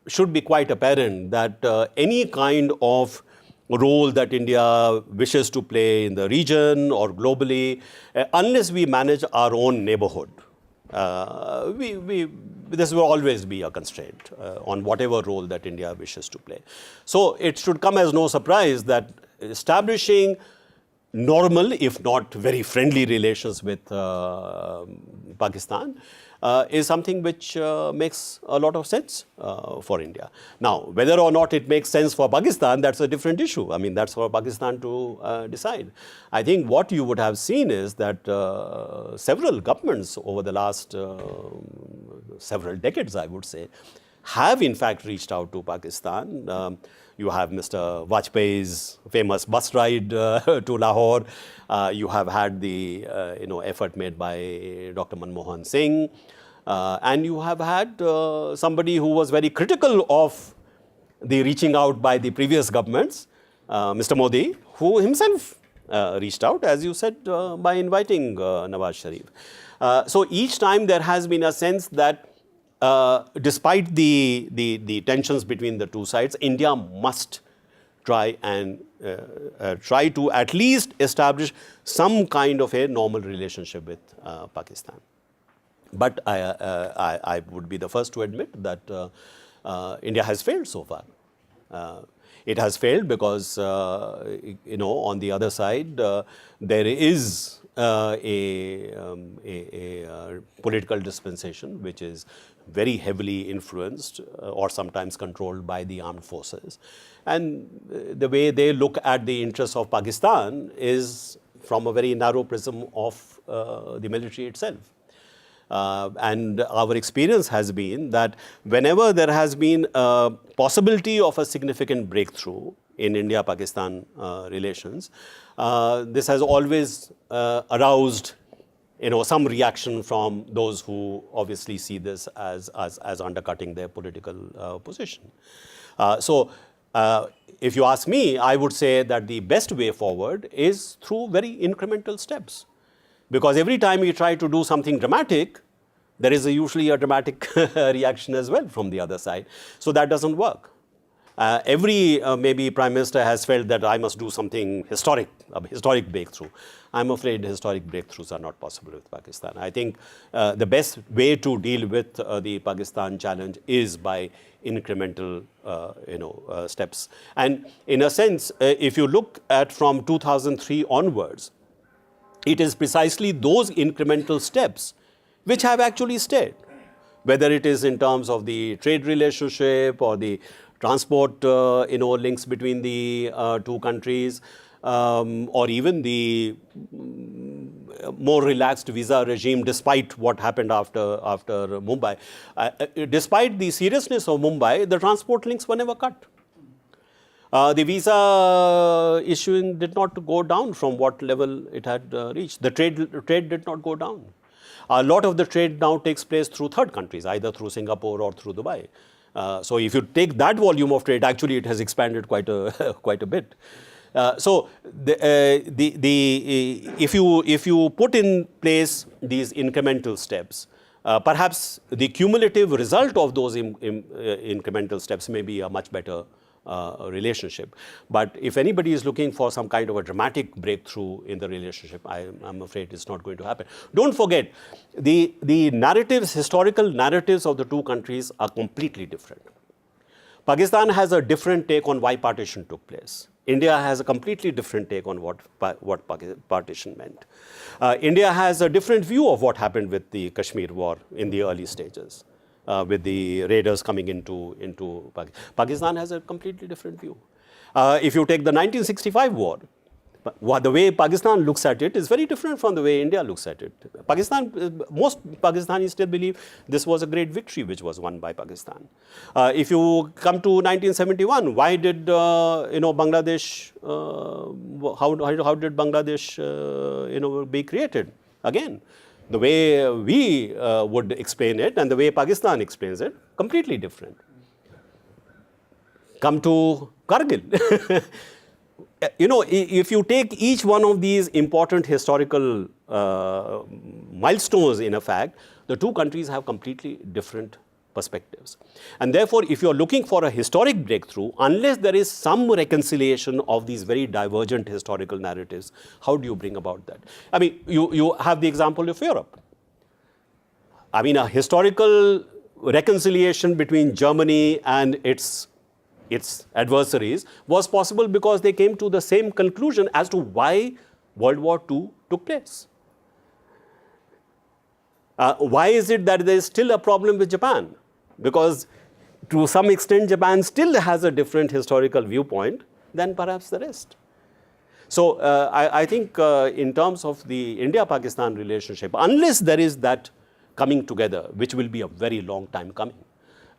should be quite apparent that any kind of role that India wishes to play in the region or globally, unless we manage our own neighborhood, this will always be a constraint on whatever role that India wishes to play. So it should come as no surprise that establishing normal, if not very friendly relations with Pakistan is something which makes a lot of sense for India. Now, whether or not it makes sense for Pakistan, that's a different issue. I mean, that's for Pakistan to decide. I think what you would have seen is that several governments over the last several decades, I would say, have in fact reached out to Pakistan. You have Mr. Vajpayee's famous bus ride to Lahore. You have had the effort made by Dr. Manmohan Singh. And you have had somebody who was very critical of the reaching out by the previous governments, Mr. Modi, who himself reached out, as you said, by inviting Nawaz Sharif. So each time there has been a sense that despite the tensions between the two sides, India must try and try to at least establish some kind of a normal relationship with Pakistan. But I would be the first to admit that India has failed so far. It has failed because, on the other side, there is a political dispensation which is very heavily influenced or sometimes controlled by the armed forces. And the way they look at the interests of Pakistan is from a very narrow prism of the military itself. And our experience has been that whenever there has been a possibility of a significant breakthrough in India-Pakistan relations, this has always aroused some reaction from those who obviously see this as undercutting their political position. So if you ask me, I would say that the best way forward is through very incremental steps. Because every time you try to do something dramatic, there is usually a dramatic reaction as well from the other side. So that doesn't work. Every maybe Prime Minister has felt that I must do something historic, a historic breakthrough. I'm afraid historic breakthroughs are not possible with Pakistan. I think the best way to deal with the Pakistan challenge is by incremental steps. And in a sense, if you look at from 2003 onwards, it is precisely those incremental steps which have actually stayed, whether it is in terms of the trade relationship or the transport links between the two countries, or even the more relaxed visa regime despite what happened after Mumbai. Despite the seriousness of Mumbai, the transport links were never cut. The visa issuing did not go down from what level it had reached. The trade did not go down. A lot of the trade now takes place through third countries, either through Singapore or through Dubai. So if you take that volume of trade, actually it has expanded quite a bit. So if you put in place these incremental steps, perhaps the cumulative result of those incremental steps may be a much better relationship. But if anybody is looking for some kind of a dramatic breakthrough in the relationship, I'm afraid it's not going to happen. Don't forget, the narratives, historical narratives of the two countries are completely different. Pakistan has a different take on why partition took place. India has a completely different take on what partition meant. India has a different view of what happened with the Kashmir war in the early stages. With the raiders coming into Pakistan. Pakistan has a completely different view. If you take the 1965 war, the way Pakistan looks at it is very different from the way India looks at it. Most Pakistanis still believe this was a great victory which was won by Pakistan. If you come to 1971, why did Bangladesh? How did Bangladesh be created? Again, the way we would explain it and the way Pakistan explains it, completely different. Come to Kargil. If you take each one of these important historical milestones, in effect, the two countries have completely different perspectives. And therefore, if you're looking for a historic breakthrough, unless there is some reconciliation of these very divergent historical narratives, how do you bring about that? I mean, you have the example of Europe. I mean, a historical reconciliation between Germany and its adversaries was possible because they came to the same conclusion as to why World War II took place. Why is it that there is still a problem with Japan? Because to some extent, Japan still has a different historical viewpoint than perhaps the rest. So I think in terms of the India-Pakistan relationship, unless there is that coming together, which will be a very long time coming,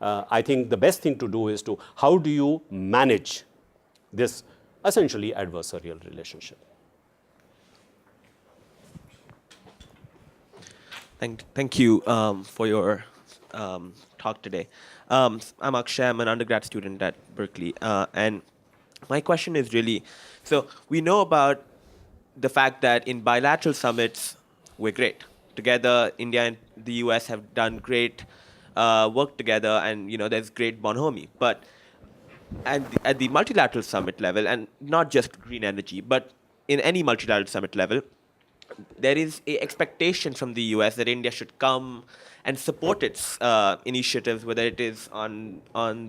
I think the best thing to do is to how do you manage this essentially adversarial relationship? Thank you for your talk today. I'm Akshay. I'm an undergrad student at Berkeley. And my question is really, so we know about the fact that in bilateral summits, we're great. Together, India and the US have done great work together, and there's great bonhomie. But at the multilateral summit level, and not just green energy, but in any multilateral summit level, there is an expectation from the US that India should come and support its initiatives, whether it is on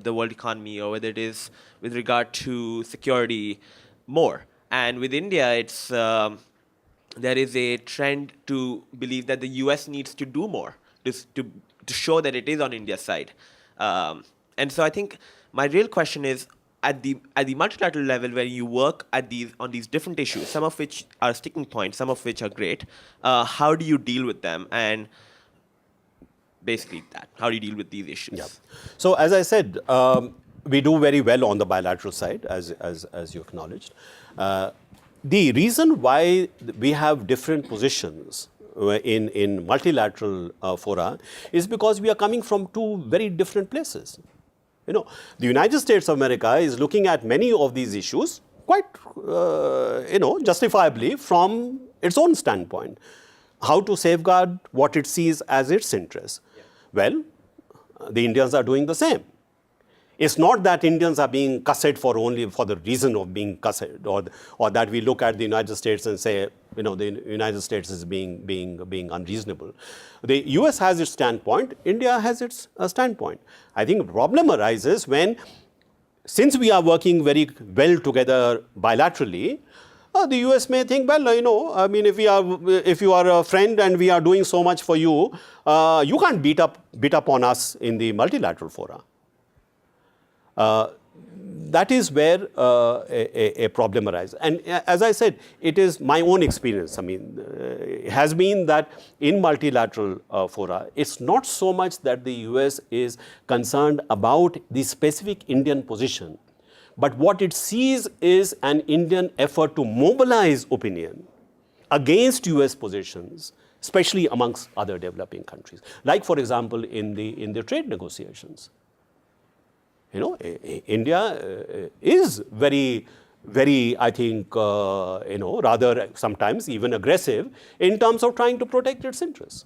the world economy or whether it is with regard to security more. And with India, it's there is a trend to believe that the US needs to do more to show that it is on India's side. And so I think my real question is, at the multilateral level, where you work on these different issues, some of which are sticking points, some of which are great, how do you deal with them? And basically that, how do you deal with these issues? Yeah. So as I said, we do very well on the bilateral side, as you acknowledged. The reason why we have different positions in multilateral fora is because we are coming from two very different places. The United States of America is looking at many of these issues quite, justifiably from its own standpoint. How to safeguard what it sees as its interests. Yeah. Well, the Indians are doing the same. It's not that Indians are being cussed only for the reason of being cussed, or that we look at the United States and say, the United States is being unreasonable. The US has its standpoint, India has its standpoint. I think the problem arises when, since we are working very well together bilaterally, the US may think, well, if you are a friend and we are doing so much for you, you can't beat up on us in the multilateral fora. That is where a problem arises. And as I said, it is my own experience. It has been that in multilateral fora, it's not so much that the US is concerned about the specific Indian position, but what it sees is an Indian effort to mobilize opinion against US positions, especially amongst other developing countries. Like, for example, in the trade negotiations. India is very, I think, rather sometimes even aggressive in terms of trying to protect its interests,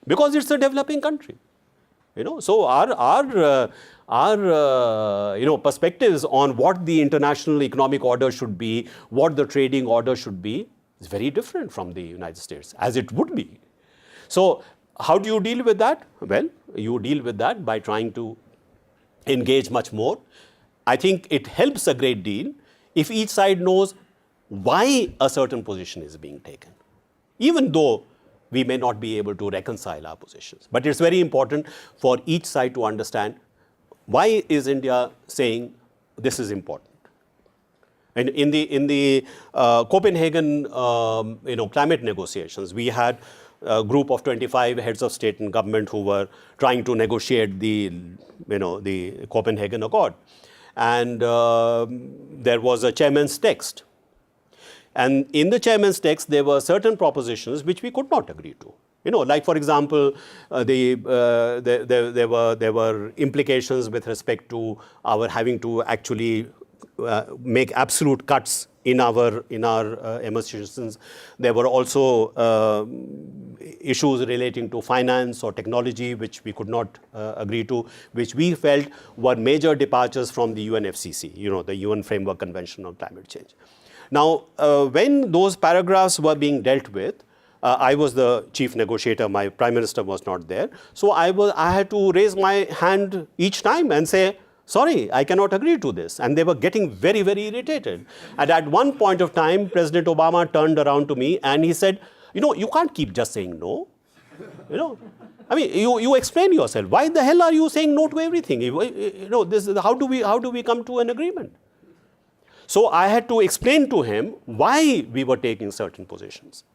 because it's a developing country. So our perspectives on what the international economic order should be, what the trading order should be, is very different from the United States, as it would be. So how do you deal with that? Well, you deal with that by trying to engage much more. I think it helps a great deal if each side knows why a certain position is being taken, even though we may not be able to reconcile our positions. But it's very important for each side to understand, why is India saying this is important? And in the Copenhagen climate negotiations, we had a group of 25 heads of state and government who were trying to negotiate the Copenhagen Accord. And there was a chairman's text. And in the chairman's text, there were certain propositions which we could not agree to. Like, for example, there were implications with respect to our having to actually make absolute cuts in our emissions. There were also issues relating to finance or technology which we could not agree to, which we felt were major departures from the UNFCCC, the UN Framework Convention on Climate Change. Now, when those paragraphs were being dealt with, I was the chief negotiator, my prime minister was not there. So I had to raise my hand each time and say, sorry, I cannot agree to this. And they were getting very, very irritated. And at one point of time, President Obama turned around to me and he said, you can't keep just saying no. I mean, you explain yourself. Why the hell are you saying no to everything? How do we come to an agreement? So I had to explain to him why we were taking certain positions.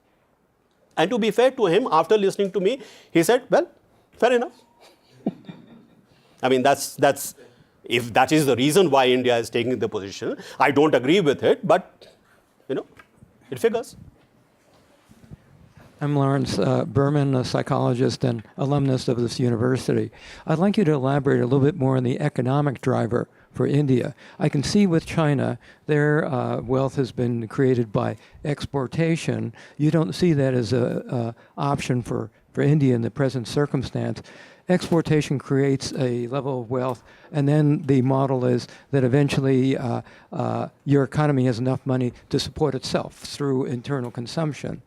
And to be fair to him, after listening to me, he said, well, fair enough. I mean, if that is the reason why India is taking the position, I don't agree with it, but, it figures. I'm Lawrence Berman, a psychologist and alumnus of this university. I'd like you to elaborate a little bit more on the economic driver for India. I can see with China, their wealth has been created by exportation. You don't see that as an option for India in the present circumstance. Exportation creates a level of wealth, and then the model is that eventually your economy has enough money to support itself through internal consumption.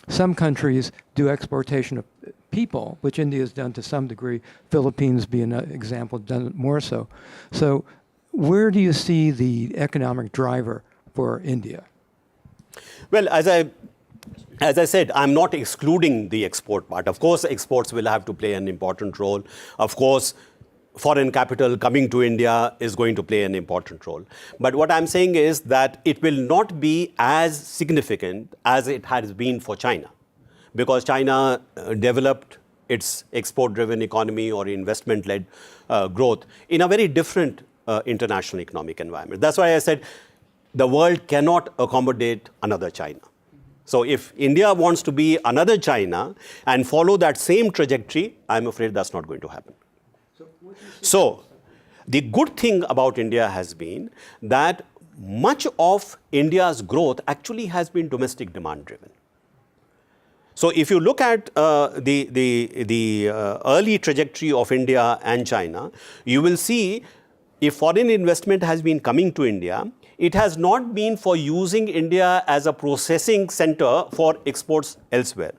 Some countries do exportation of people, which India has done to some degree, Philippines being an example, done it more so. So where do you see the economic driver for India? Well, as I said, I'm not excluding the export part. Of course, exports will have to play an important role. Of course, foreign capital coming to India is going to play an important role. But what I'm saying is that it will not be as significant as it has been for China, because China developed its export-driven economy or investment-led growth in a very different international economic environment. That's why I said the world cannot accommodate another China. So if India wants to be another China and follow that same trajectory, I'm afraid that's not going to happen. So the good thing about India has been that much of India's growth actually has been domestic demand driven. So if you look at the early trajectory of India and China, you will see if foreign investment has been coming to India, it has not been for using India as a processing center for exports elsewhere.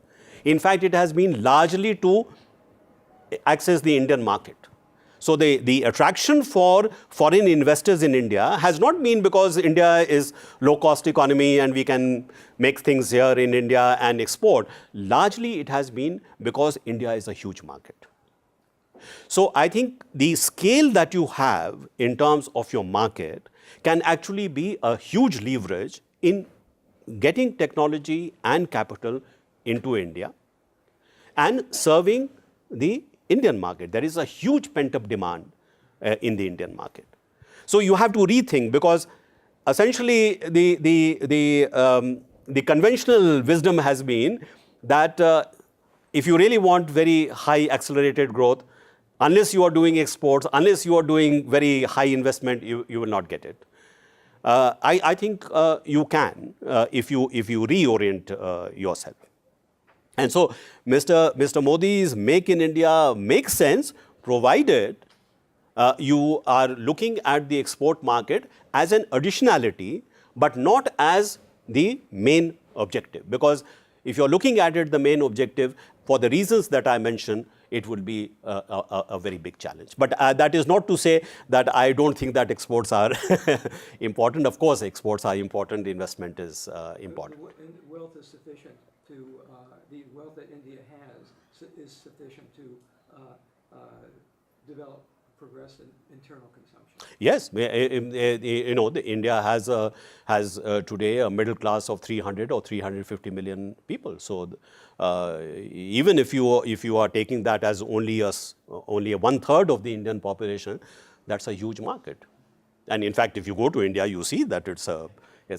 In fact, it has been largely to access the Indian market. So the attraction for foreign investors in India has not been because India is low-cost economy and we can make things here in India and export. Largely, it has been because India is a huge market. So I think the scale that you have in terms of your market can actually be a huge leverage in getting technology and capital into India and serving the Indian market. There is a huge pent-up demand in the Indian market. So you have to rethink, because essentially the conventional wisdom has been that if you really want very high accelerated growth, unless you are doing exports, unless you are doing very high investment, you will not get it. I think you can if you reorient yourself. And so Mr. Modi's Make in India makes sense, provided you are looking at the export market as an additionality, but not as the main objective. Because if you're looking at it, the main objective, for the reasons that I mentioned, it would be a very big challenge. But that is not to say that I don't think that exports are important. Of course, exports are important. Investment is important. Wealth is sufficient to, the wealth that India has is sufficient to develop, progress in internal consumption. Yes, India has today a middle class of 300 or 350 million people. So even if you are taking that as only a 1/3 of the Indian population, that's a huge market. And in fact, if you go to India, you see that it's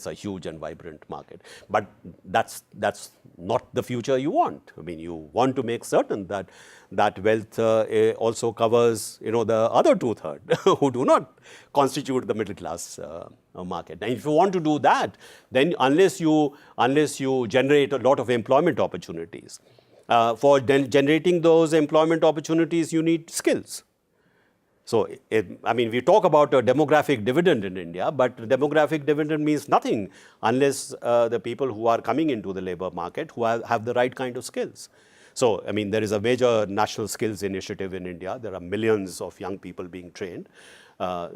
a huge and vibrant market. But that's not the future you want. I mean, you want to make certain that wealth also covers, the other 2/3 who do not constitute the middle class market. And if you want to do that, then unless you generate a lot of employment opportunities, for generating those employment opportunities, you need skills. So, we talk about a demographic dividend in India, but demographic dividend means nothing unless the people who are coming into the labor market who have the right kind of skills. So, I mean, there is a major national skills initiative in India. There are millions of young people being trained.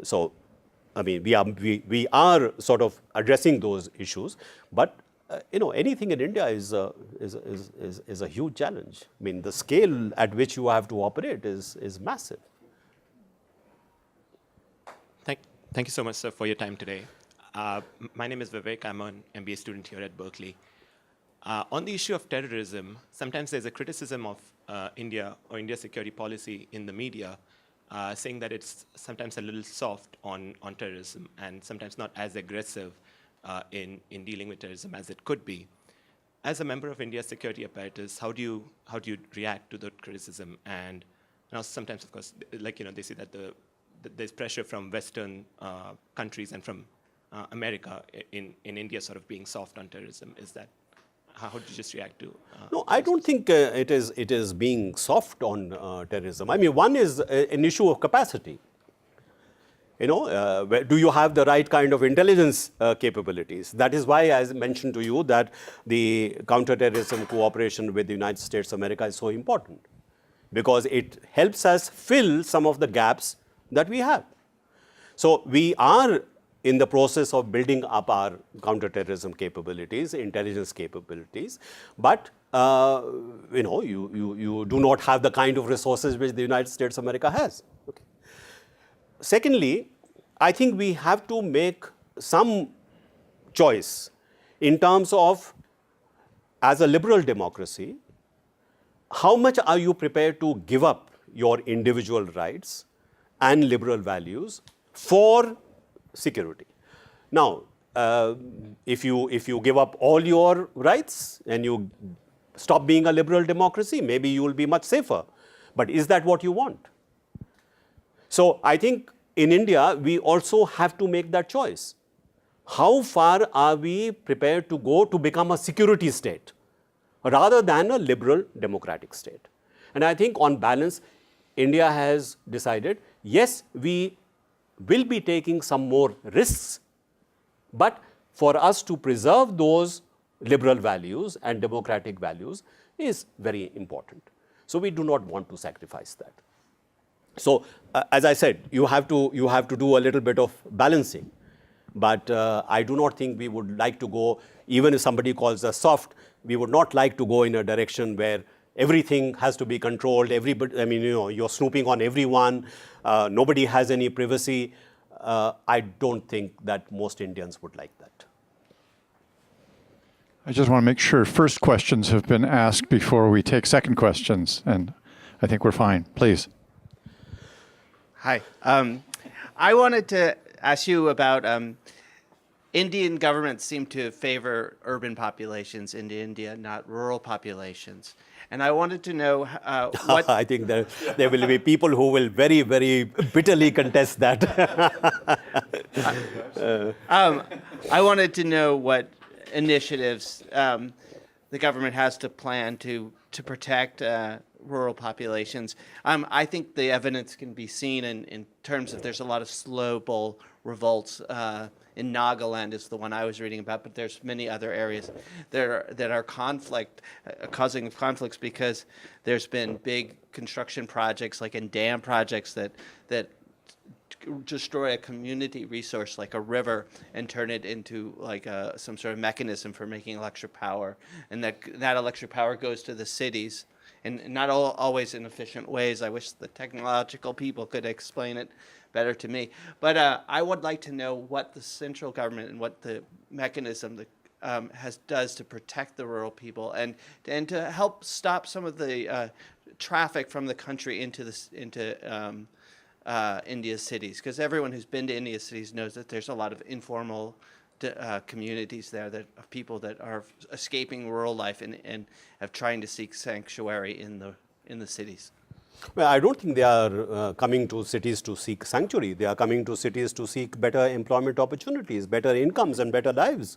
So, I mean, we are sort of addressing those issues, but anything in India is a huge challenge. I mean, the scale at which you have to operate is massive. Thank you so much, sir, for your time today. My name is Vivek. I'm an MBA student here at Berkeley. On the issue of terrorism, sometimes there's a criticism of India or India's security policy in the media, saying that it's sometimes a little soft on terrorism and sometimes not as aggressive in dealing with terrorism as it could be. As a member of India's security apparatus, how do you react to that criticism? And now sometimes, of course, they see that there's pressure from Western countries and from America in India sort of being soft on terrorism. Is that how do you just react to? No, I don't think it is being soft on terrorism. I mean, one is an issue of capacity. Do you have the right kind of intelligence capabilities? That is why, as I mentioned to you, that the counterterrorism cooperation with the United States of America is so important, because it helps us fill some of the gaps that we have. So we are in the process of building up our counterterrorism capabilities, intelligence capabilities, but you do not have the kind of resources which the United States of America has. Okay. Secondly, I think we have to make some choice in terms of, as a liberal democracy, how much are you prepared to give up your individual rights and liberal values for security? Now, if you give up all your rights and you stop being a liberal democracy, maybe you will be much safer. But is that what you want? So I think in India, we also have to make that choice. How far are we prepared to go to become a security state rather than a liberal democratic state? And I think on balance, India has decided, yes, we will be taking some more risks, but for us to preserve those liberal values and democratic values is very important. So we do not want to sacrifice that. So as I said, you have to do a little bit of balancing, but I do not think we would like to go, even if somebody calls us soft, we would not like to go in a direction where everything has to be controlled. Everybody, I mean, you're snooping on everyone. Nobody has any privacy. I don't think that most Indians would like that. I just want to make sure first questions have been asked before we take second questions, and I think we're fine. Please. Hi. I wanted to ask you about Indian governments seem to favor urban populations in India, not rural populations. And I wanted to know what... I think there will be people who will very, very bitterly contest that. I wanted to know what initiatives the government has to plan to protect rural populations. I think the evidence can be seen in terms of there's a lot of slow bull revolts. In Nagaland is the one I was reading about, but there's many other areas that are causing conflicts because there's been big construction projects, like in dam projects that destroy a community resource like a river and turn it into like some sort of mechanism for making electric power, and that electric power goes to the cities, and not always in efficient ways. I wish the technological people could explain it better to me. But I would like to know what the central government and what the mechanism does to protect the rural people and to help stop some of the traffic from the country into India's cities. Because everyone who's been to India's cities knows that there's a lot of informal communities there of people that are escaping rural life and have trying to seek sanctuary in the cities. Well, I don't think they are coming to cities to seek sanctuary. They are coming to cities to seek better employment opportunities, better incomes and better lives.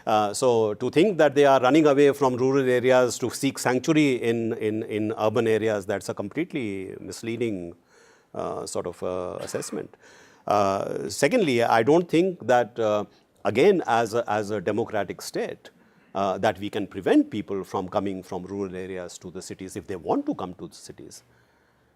So to think that they are running away from rural areas to seek sanctuary in urban areas, that's a completely misleading sort of assessment. Secondly, I don't think that, again, as a democratic state, that we can prevent people from coming from rural areas to the cities if they want to come to the cities.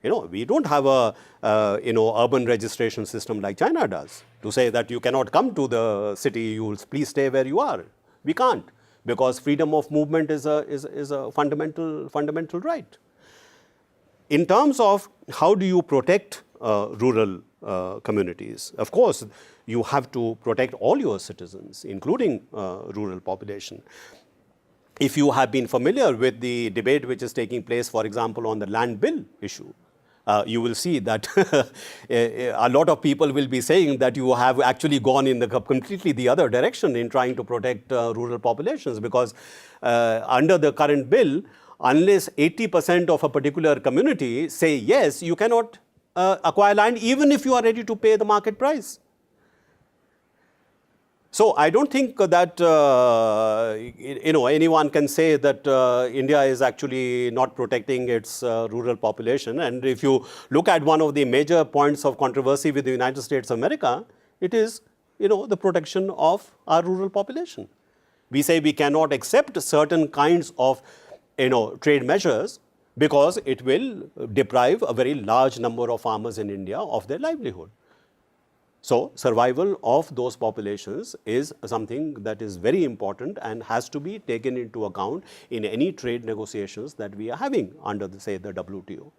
We don't have a urban registration system like China does to say that you cannot come to the city, you will please stay where you are. We can't, because freedom of movement is a fundamental right. In terms of how do you protect rural communities, of course, you have to protect all your citizens, including rural population. If you have been familiar with the debate which is taking place, for example, on the land bill issue, you will see that a lot of people will be saying that you have actually gone in the completely the other direction in trying to protect rural populations, because under the current bill, unless 80% of a particular community say yes, you cannot acquire land even if you are ready to pay the market price. So I don't think that anyone can say that India is actually not protecting its rural population. And if you look at one of the major points of controversy with the United States of America, it is the protection of our rural population. We say we cannot accept certain kinds of trade measures because it will deprive a very large number of farmers in India of their livelihood. So survival of those populations is something that is very important and has to be taken into account in any trade negotiations that we are having under, the WTO.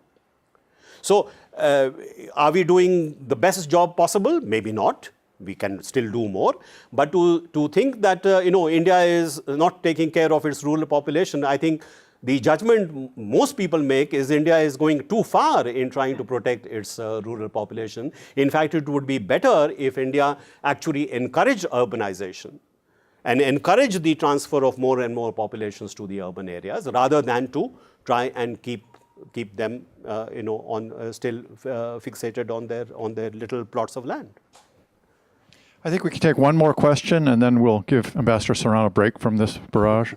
So are we doing the best job possible? Maybe not. We can still do more. But to think that India is not taking care of its rural population, I think the judgment most people make is India is going too far in trying to protect its rural population. In fact, it would be better if India actually encouraged urbanization and encourage the transfer of more and more populations to the urban areas, rather than to try and keep them still fixated on their little plots of land. I think we can take one more question, and then we'll give Ambassador Saran a break from this barrage.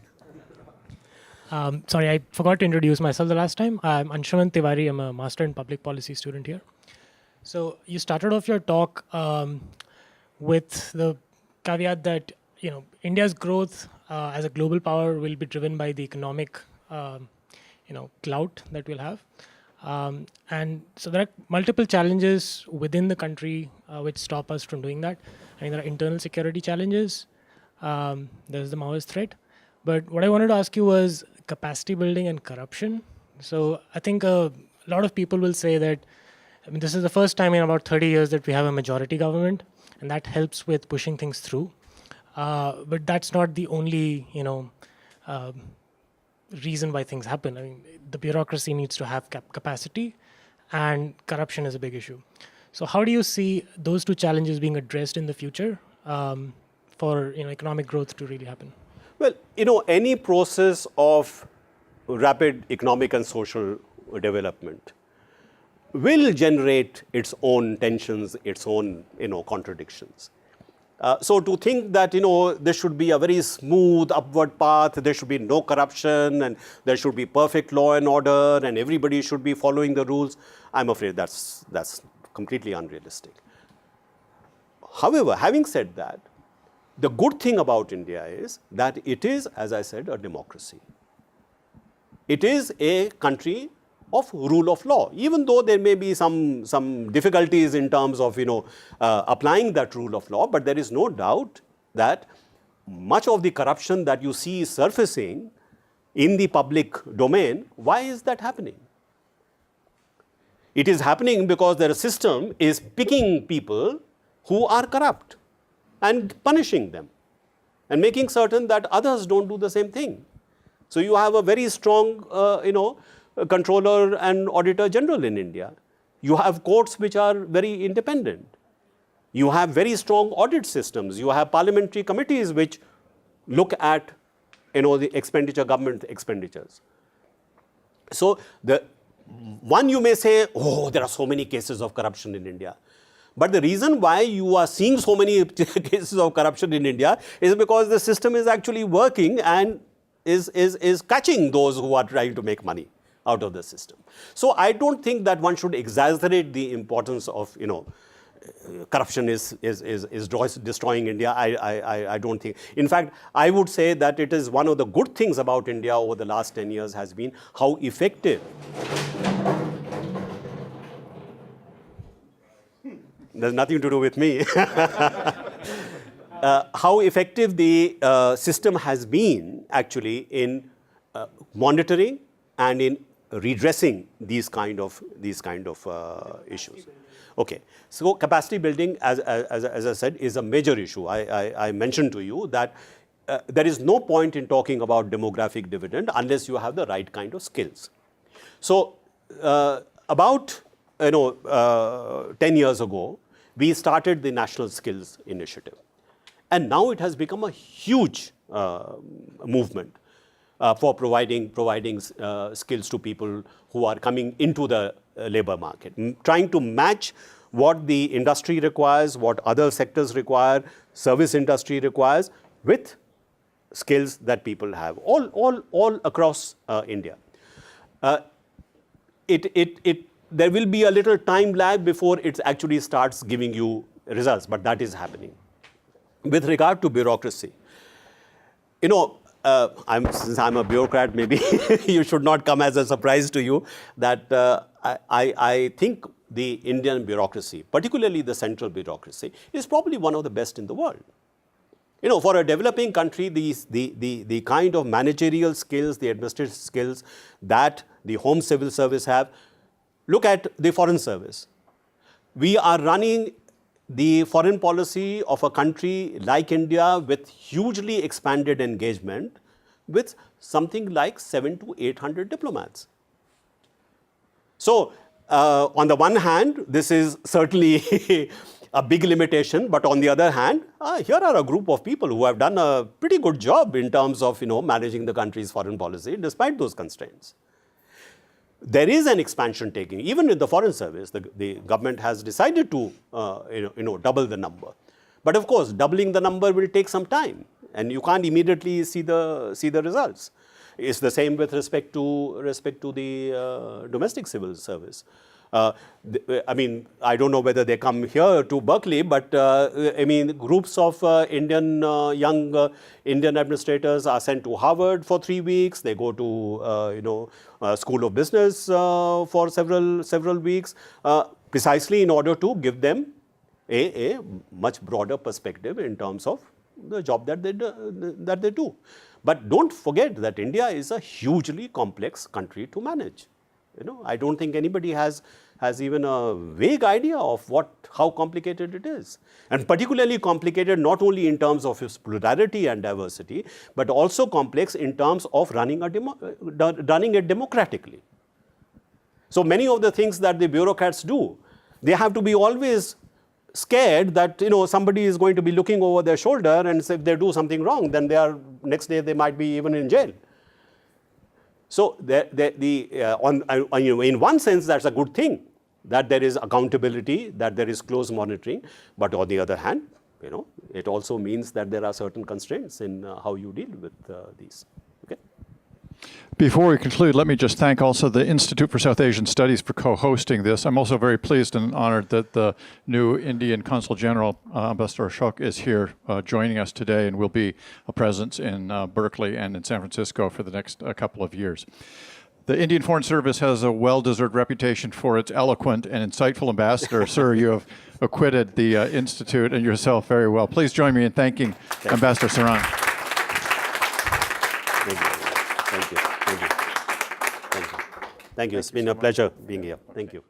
Sorry, I forgot to introduce myself the last time. I'm Anshuman Tiwari. I'm a Master in Public Policy student here. So you started off your talk with the caveat that India's growth as a global power will be driven by the economic clout that we'll have. And so there are multiple challenges within the country which stop us from doing that. I mean, there are internal security challenges. There's the Maoist threat. But what I wanted to ask you was capacity building and corruption. So I think a lot of people will say that, this is the first time in about 30 years that we have a majority government, and that helps with pushing things through. But that's not the only, reason why things happen. I mean, the bureaucracy needs to have capacity, and corruption is a big issue. So how do you see those two challenges being addressed in the future for economic growth to really happen? Well, any process of rapid economic and social development will generate its own tensions, its own, contradictions. So to think that, there should be a very smooth upward path, there should be no corruption, and there should be perfect law and order, and everybody should be following the rules, I'm afraid that's completely unrealistic. However, having said that, the good thing about India is that it is, as I said, a democracy. It is a country of rule of law, even though there may be some difficulties in terms of applying that rule of law, but there is no doubt that much of the corruption that you see surfacing in the public domain, why is that happening? It is happening because their system is picking people who are corrupt and punishing them and making certain that others don't do the same thing. So you have a very strong, controller and auditor general in India. You have courts which are very independent. You have very strong audit systems. You have parliamentary committees which look at, the government expenditures. So one you may say, there are so many cases of corruption in India. But the reason why you are seeing so many cases of corruption in India is because the system is actually working and is catching those who are trying to make money out of the system. So I don't think that one should exaggerate the importance of, corruption is destroying India. I don't think. In fact, I would say that it is one of the good things about India over the last 10 years has been how effective. There's nothing to do with me. How effective the system has been actually in monitoring and in redressing these kind of issues. Okay, so capacity building, as I said, is a major issue. I mentioned to you that there is no point in talking about demographic dividend unless you have the right kind of skills. So about 10 years ago, we started the National Skills Initiative. And now it has become a huge movement for providing skills to people who are coming into the labor market, trying to match what the industry requires, what other sectors require, service industry requires, with skills that people have all across India. There will be a little time lag before it actually starts giving you results, but that is happening. With regard to bureaucracy, since I'm a bureaucrat, maybe you should not come as a surprise to you that I think the Indian bureaucracy, particularly the central bureaucracy, is probably one of the best in the world. For a developing country, the kind of managerial skills, the administrative skills that the Home Civil Service have, look at the Foreign Service. We are running the foreign policy of a country like India with hugely expanded engagement with something like 700 to 800 diplomats. So, on the one hand, this is certainly a big limitation, but on the other hand, here are a group of people who have done a pretty good job in terms of managing the country's foreign policy despite those constraints. There is an expansion taking, even in the Foreign Service. The government has decided to double the number. But of course, doubling the number will take some time, and you can't immediately see the results. It's the same with respect to the domestic civil service. I mean, I don't know whether they come here to Berkeley, but I mean, groups of young Indian administrators are sent to Harvard for 3 weeks. They go to School of Business for several weeks, precisely in order to give them a much broader perspective in terms of the job that they do. But don't forget that India is a hugely complex country to manage. I don't think anybody has even a vague idea of how complicated it is. And particularly complicated not only in terms of its plurality and diversity, but also complex in terms of running it democratically. So many of the things that the bureaucrats do, they have to be always scared that somebody is going to be looking over their shoulder, and if they do something wrong, then next day they might be even in jail. So in one sense, that's a good thing, that there is accountability, that there is close monitoring. But on the other hand, it also means that there are certain constraints in how you deal with these. Okay. Before we conclude, let me just thank also the Institute for South Asian Studies for co-hosting this. I'm also very pleased and honored that the new Indian Consul General, Ambassador Ashok, is here joining us today and will be a presence in Berkeley and in San Francisco for the next couple of years. The Indian Foreign Service has a well-deserved reputation for its eloquent and insightful ambassador. Sir, you have acquitted the Institute and yourself very well. Please join me in thanking Ambassador Saran. Thank you. Thank you. Thank you. Thank you. It's been a pleasure being here. Thank you.